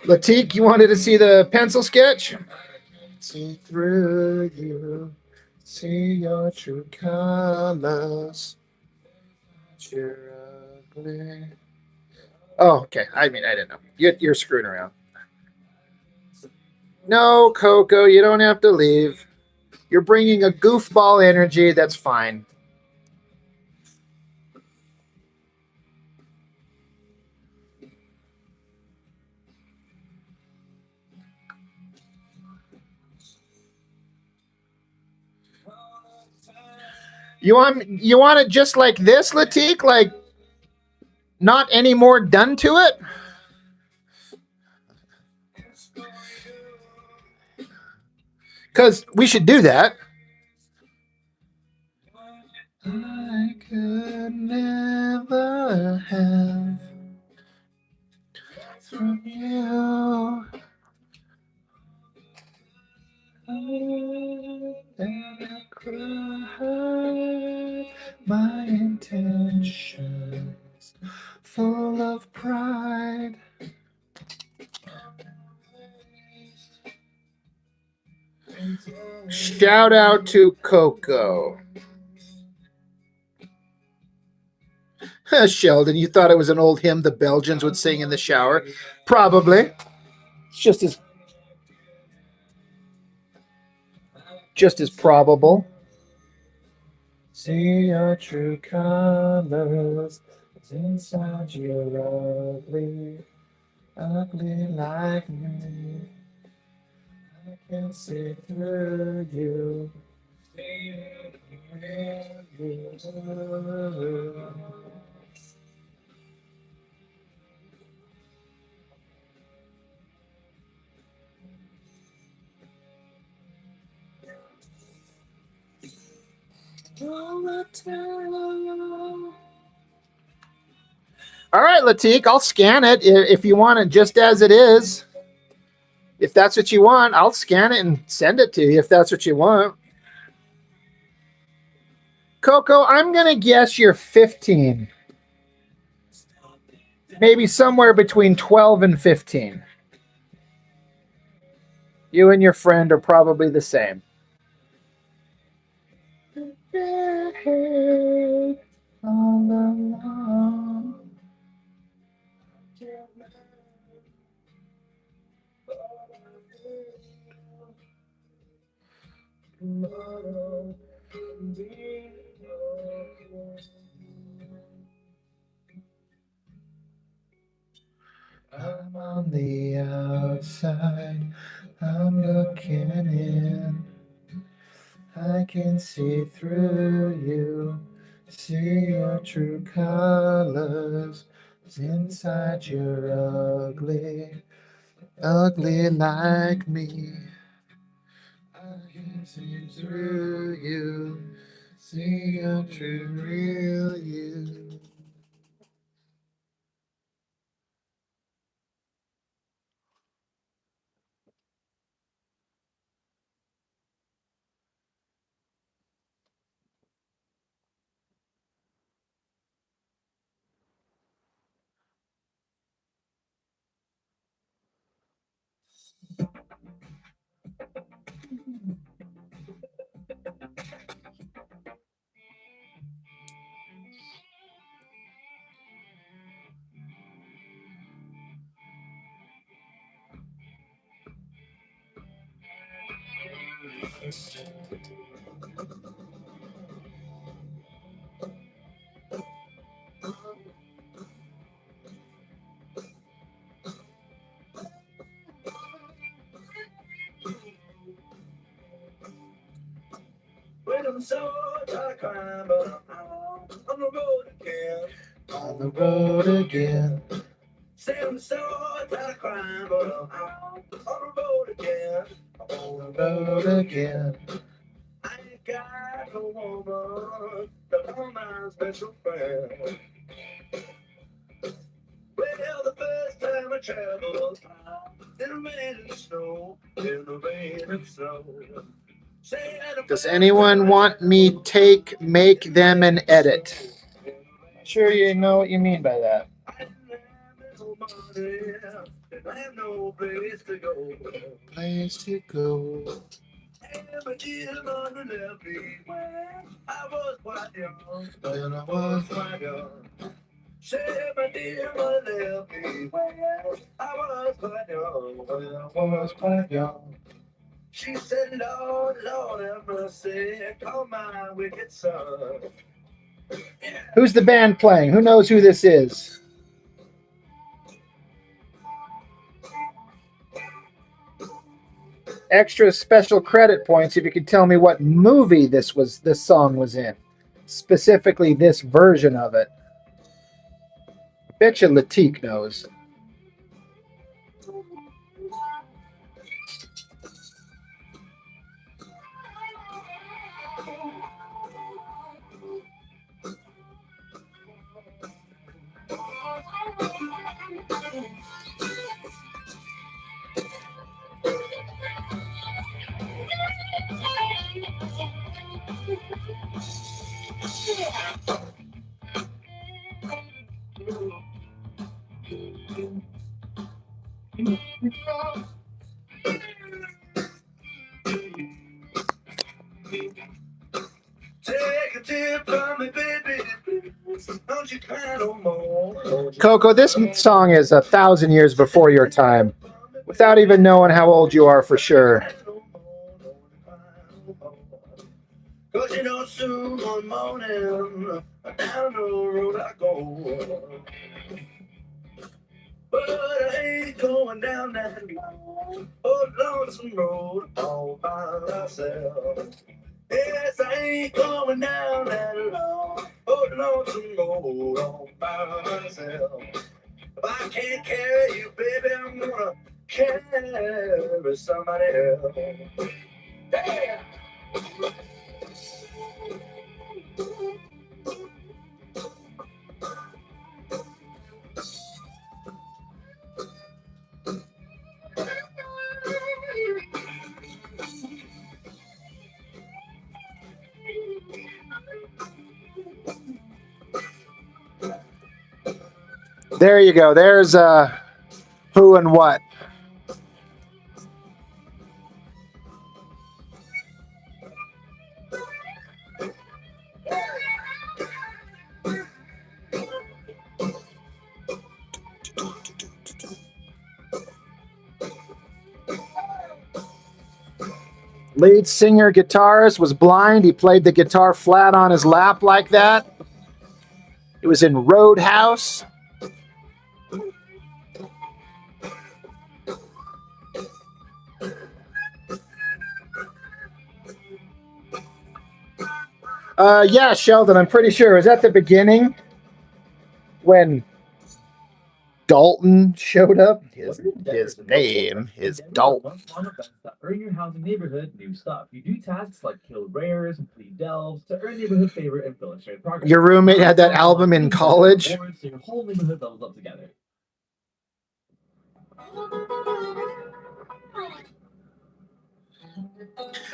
Latique, you wanted to see the pencil sketch? See through you, see your true colors. You're ugly. Oh, okay. I mean, I didn't know. You're screwing around. No, Coco, you don't have to leave. You're bringing a goofball energy. That's fine. You want it just like this, Latique? Like not any more done to it? Because we should do that. I could never have from you. And I cried my intentions, full of pride. Shout out to Coco. Sheldon, you thought it was an old hymn the Belgians would sing in the shower? Probably. It's just as probable. See your true colors inside your ugly, ugly like me. I can see through you. All right, Latique, I'll scan it if you want it just as it is. If that's what you want, I'll scan it and send it to you if that's what you want. Coco, I'm going to guess you're 15. Maybe somewhere between 12 and 15. You and your friend are probably the same. All alone. inside. I'm looking in. I can see through you, see your true colors. Inside you're ugly, ugly like me. I can see through you, see your true real you. When I'm so tired of crying, but I'm on the road again. On the road again. Say I'm so tired of crying, but I'm on the road again. On the road again. I ain't got no woman to be my special friend. Well, the first time I traveled in the rain and the snow, in the rain and snow. Does anyone want me make them an edit? Sure, you know what you mean by that. I didn't have no money, didn't have no place to go. Place to go. And my dear mother left me when I was quite young. When I was quite young. Said my dear mother left me when I was quite young. When I was quite young. She said, Lord, Lord have mercy, on my wicked son. Yeah. Who's the band playing? Who knows who this is? Extra special credit points if you could tell me what movie this song was in. Specifically this version of it. Bet you Latique knows. Take a tip from me, baby. Don't you cry no more. Coco, this song is 1,000 years before your time, without even knowing how old you are for sure. Cause you know soon one morning, down the road I go. But I ain't going down that long, old lonesome road all by myself. Yes, I ain't going down that long, old lonesome road all by myself. If I can't carry you, baby, I'm gonna carry somebody else. Yeah. There you go. There's Who and What. Lead singer guitarist was blind. He played the guitar flat on his lap like that. It was in Roadhouse. Yeah, Sheldon, I'm pretty sure. Is that the beginning when Dalton showed up? His name is Dalton. Fun events that earn your housing neighborhood new stuff. You do tasks like kill rares and complete delves to earn neighborhood favorite and illustrate progress. Your roommate had that album in college. So your whole neighborhood levels up together.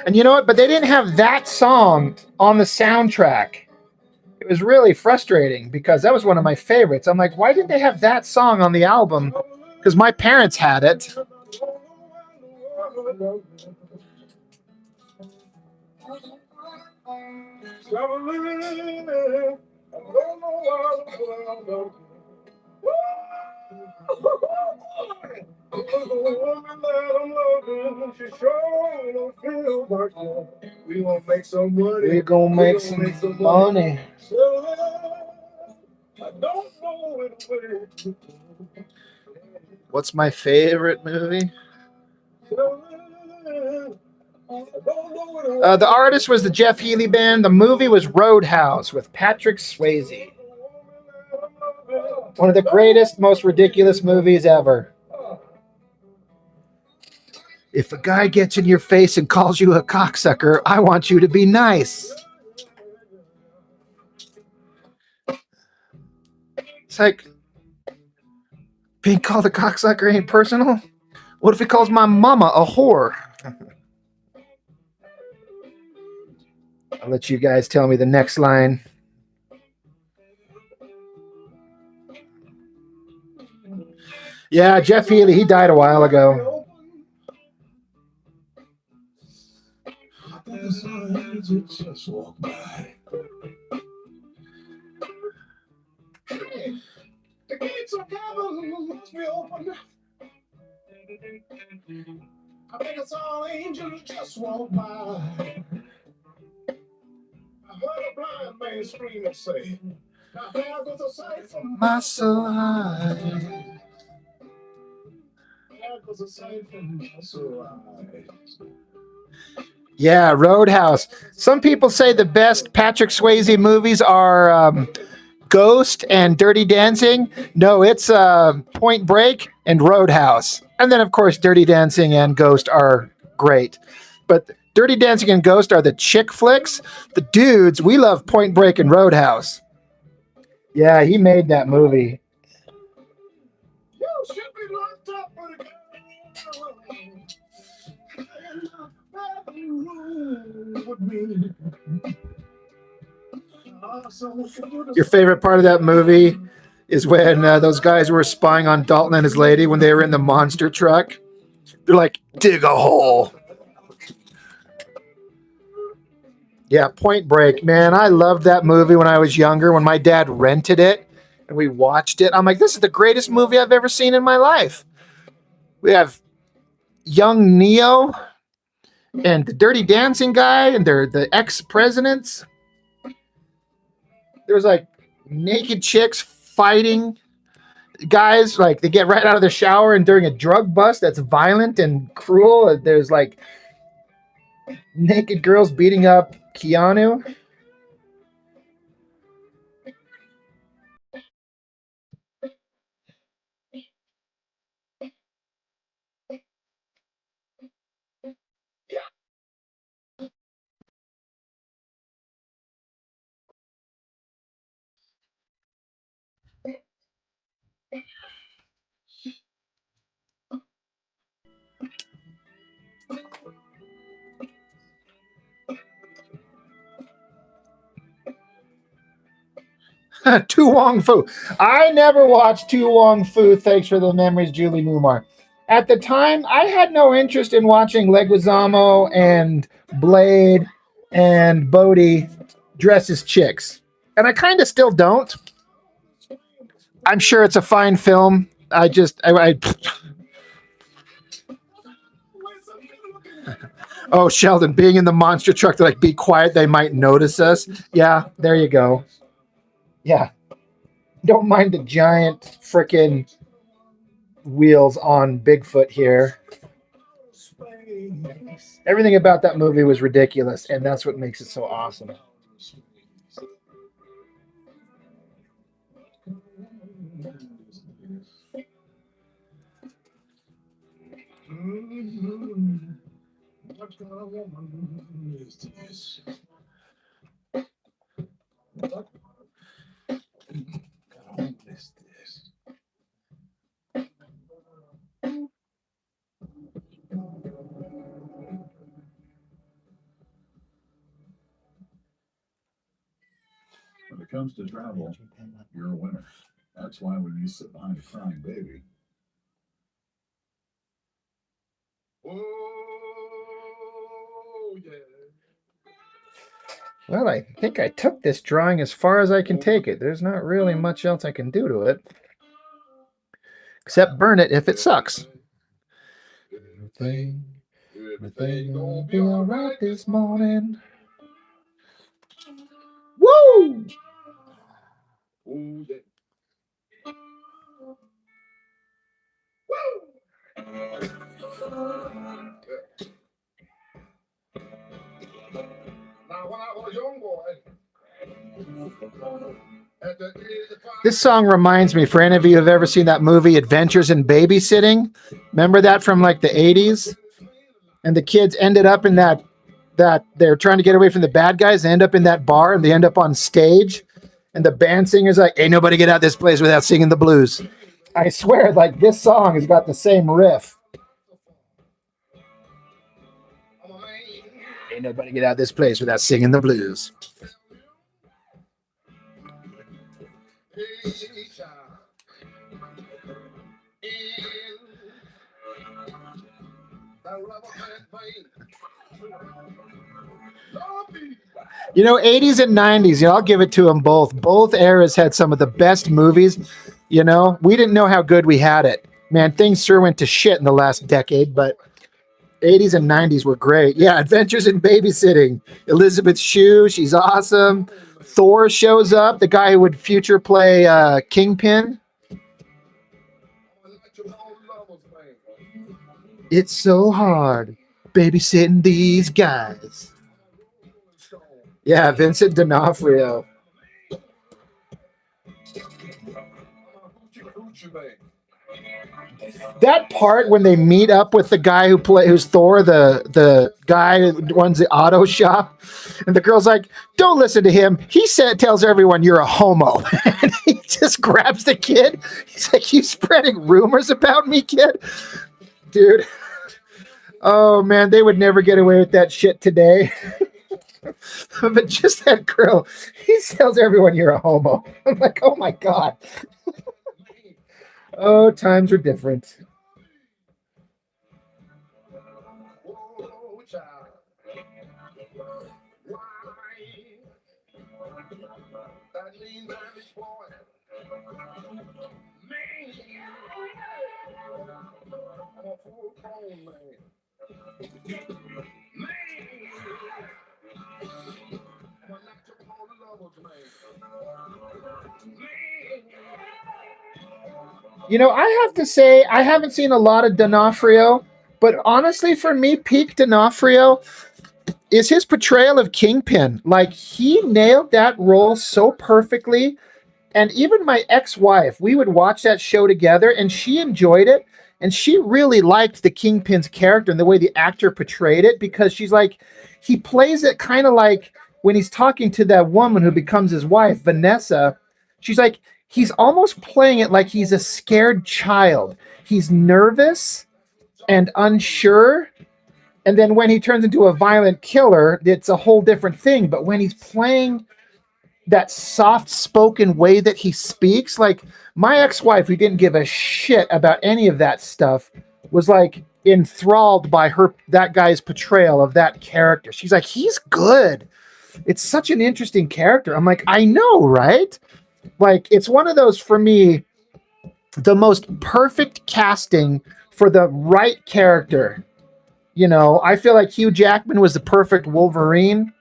And you know what? But they didn't have that song on the soundtrack. It was really frustrating because that was one of my favorites. I'm like, why didn't they have that song on the album? Because my parents had it. We gonna make some money. We're gonna make some money. I don't know it. What's my favorite movie? The artist was the Jeff Healey Band. The movie was Roadhouse with Patrick Swayze. One of the greatest, most ridiculous movies ever. If a guy gets in your face and calls you a cocksucker, I want you to be nice. It's like, being called a cocksucker ain't personal. What if he calls my mama a whore? I'll let you guys tell me the next line. Yeah, Jeff Healey, he died a while ago. Just walk by. The gates of heaven must be open. I think it's all angels just walk by. I heard a blind man scream and say, "Now there goes a sight from My soul high. there goes a sight from my soul eyes." Yeah, Roadhouse. Some people say the best Patrick Swayze movies are Ghost and Dirty Dancing. No, it's Point Break and Roadhouse. And then, of course, Dirty Dancing and Ghost are great. But Dirty Dancing and Ghost are the chick flicks. The dudes, we love Point Break and Roadhouse. Yeah, he made that movie. You should be locked up with a girl. With me. Your favorite part of that movie is when those guys were spying on Dalton and his lady when they were in the monster truck. They're like, dig a hole. Yeah, Point Break, man. I loved that movie when I was younger, when my dad rented it and we watched it. I'm like, this is the greatest movie I've ever seen in my life. We have young Neo and the Dirty Dancing guy, and they're the ex-presidents. There was like naked chicks fighting guys, like they get right out of the shower, and during a drug bust that's violent and cruel, there's like naked girls beating up Keanu. Tu Wong Fu. I never watched Tu Wong Fu. Thanks for the memories, Julie Newmar. At the time, I had no interest in watching Leguizamo and Blade and Bodhi dress as chicks. And I kind of still don't. I'm sure it's a fine film. Oh, Sheldon, being in the monster truck, they're like, be quiet, they might notice us. Yeah, there you go. Yeah. Don't mind the giant frickin' wheels on Bigfoot here. Everything about that movie was ridiculous, and that's what makes it so awesome. What kind of woman is this? What kind of woman is this? When it comes to travel, you're a winner. That's why when you sit behind a crying baby, Oh, yeah. Well, I think I took this drawing as far as I can take it. There's not really much else I can do to it. Except burn it if it sucks. Everything gonna be alright this morning. Woo! Oh, yeah. Now, when I was a young boy, at the age of 5, This song reminds me, for any of you who've ever seen that movie Adventures in Babysitting, remember that from like the 80s? And the kids ended up in that they're trying to get away from the bad guys. They end up in that bar and they end up on stage. And the band singer's like, ain't nobody get out of this place without singing the blues. I swear, like this song has got the same riff. Ain't nobody get out of this place without singing the blues. You know, 80s and 90s, I'll give it to them both. Both eras had some of the best movies. You know, we didn't know how good we had it. Man, things sure went to shit in the last decade, but 80s and 90s were great. Yeah, Adventures in Babysitting. Elizabeth Shue, she's awesome. Thor shows up, the guy who would future play Kingpin. It's so hard babysitting these guys. Yeah, Vincent D'Onofrio. That part when they meet up with the guy who's Thor, the guy who runs the auto shop, and the girl's like, "Don't listen to him. He tells everyone you're a homo," and he just grabs the kid. He's like, "You spreading rumors about me, kid?" Dude. Oh man, they would never get away with that shit today. But just that girl, he tells everyone you're a homo. I'm like, oh my God. Oh, times are different. You know, I have to say, I haven't seen a lot of D'Onofrio, but honestly, for me, peak D'Onofrio is his portrayal of Kingpin. Like, he nailed that role so perfectly. And even my ex-wife, we would watch that show together, and she enjoyed it. And she really liked the Kingpin's character and the way the actor portrayed it, because she's like, he plays it kind of like when he's talking to that woman who becomes his wife, Vanessa. She's like, he's almost playing it like he's a scared child. He's nervous and unsure. And then when he turns into a violent killer, it's a whole different thing. But when he's playing that soft-spoken way that he speaks, like my ex-wife, who didn't give a shit about any of that stuff, was like enthralled by that guy's portrayal of that character. She's like, he's good. It's such an interesting character. I'm like, I know, right? Like, it's one of those, for me, the most perfect casting for the right character. You know, I feel like Hugh Jackman was the perfect Wolverine.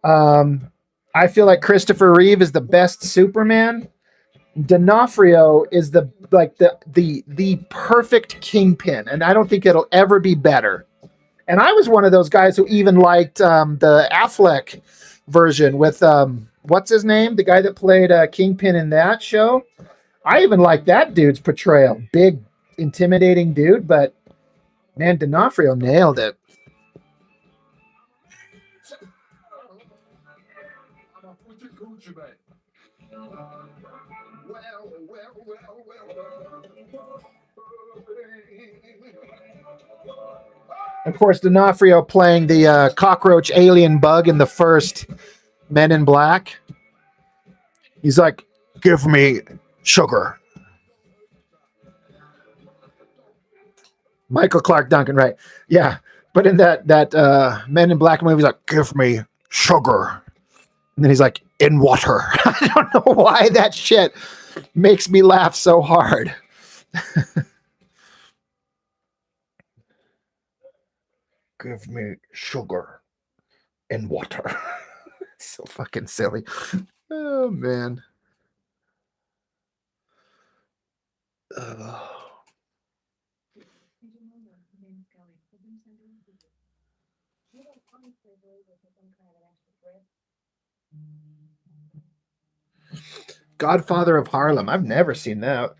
I feel like Christopher Reeve is the best Superman. D'Onofrio is the perfect Kingpin, and I don't think it'll ever be better. And I was one of those guys who even liked the Affleck version with what's his name? The guy that played Kingpin in that show. I even like that dude's portrayal. Big, intimidating dude, but man, D'Onofrio nailed it. Of course, D'Onofrio playing the cockroach alien bug in the first Men in Black. He's like, give me sugar. Michael Clark Duncan, right? Yeah, but in that Men in Black movie, he's like, give me sugar. And then he's like, in water. I don't know why that shit makes me laugh so hard. Give me sugar and water. It's so fucking silly. Oh, man. Godfather of Harlem. I've never seen that.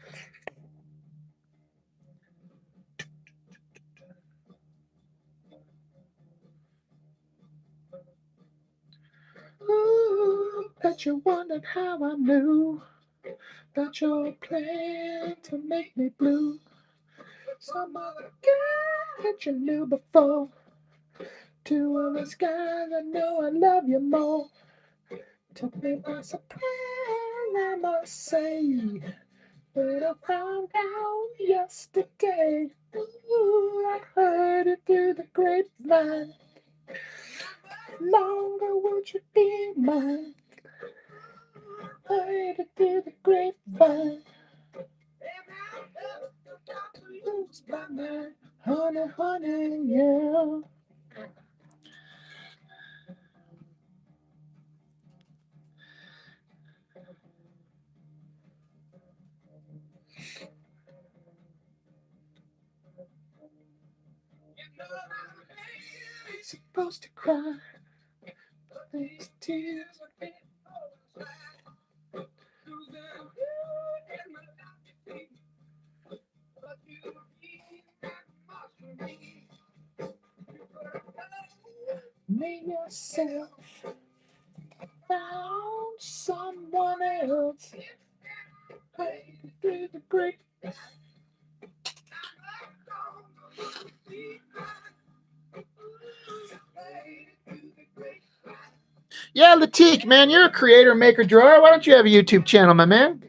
Ooh, bet you wondered how I knew that your plan to make me blue. Some other guy that you knew before. Two other guys I know I love you more. Took me by surprise, I must say. But I found out yesterday. Ooh, I heard it through the grapevine. Longer would you be mine? Heard it through the grapevine. Lose my mind, honey, honey, yeah. Supposed to cry, these tears are being me yourself found someone else. Hey, through the great. Yeah, Latique, man, you're a creator, maker, drawer. Why don't you have a YouTube channel, my man?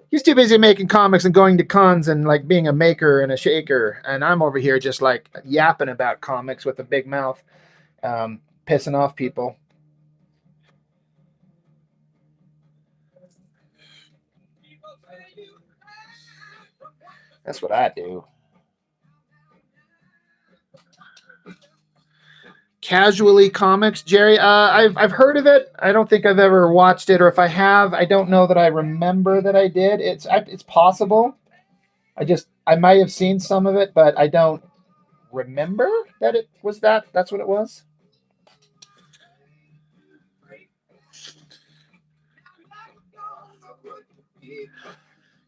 He's too busy making comics and going to cons and like being a maker and a shaker, and I'm over here just like yapping about comics with a big mouth, pissing off people. That's what I do. Casually Comics, Jerry. I've heard of it. I don't think I've ever watched it, or if I have, I don't know that I remember that I did. It's possible. I might have seen some of it, but I don't remember that it was that. That's what it was.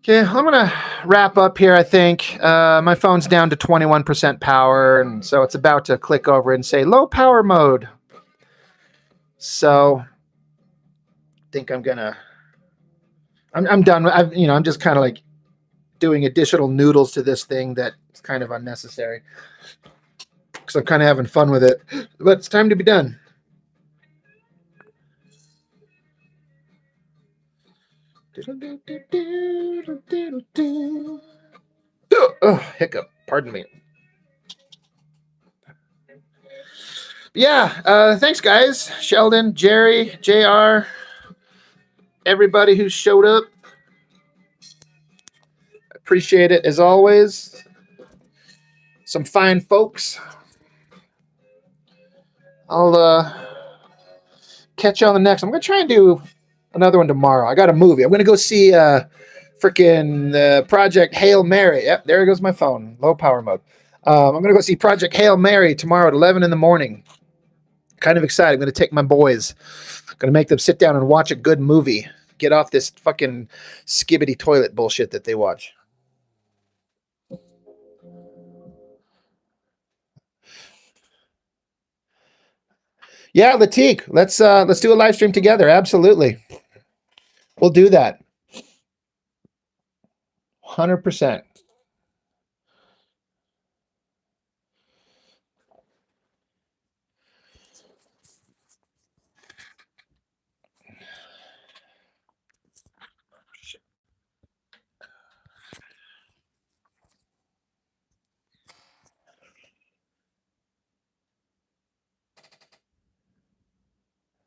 Okay, I'm gonna wrap up here. I think my phone's down to 21% power, and so it's about to click over and say low power mode. So, I think I'm done. I'm just kind of like doing additional noodles to this thing that's kind of unnecessary because I'm kind of having fun with it. But it's time to be done. Oh, hiccup. Pardon me. Yeah, thanks, guys. Sheldon, Jerry, JR, everybody who showed up. Appreciate it as always. Some fine folks. I'll catch you on the next. I'm going to try and do another one tomorrow. I got a movie. I'm going to go see freaking Project Hail Mary. Yep, there goes my phone. Low power mode. I'm going to go see Project Hail Mary tomorrow at 11 in the morning. Kind of excited. I'm going to take my boys. Going to make them sit down and watch a good movie. Get off this fucking skibbity toilet bullshit that they watch. Yeah, Latik, let's do a live stream together. Absolutely. We'll do that. 100%.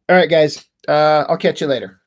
All right, guys. I'll catch you later.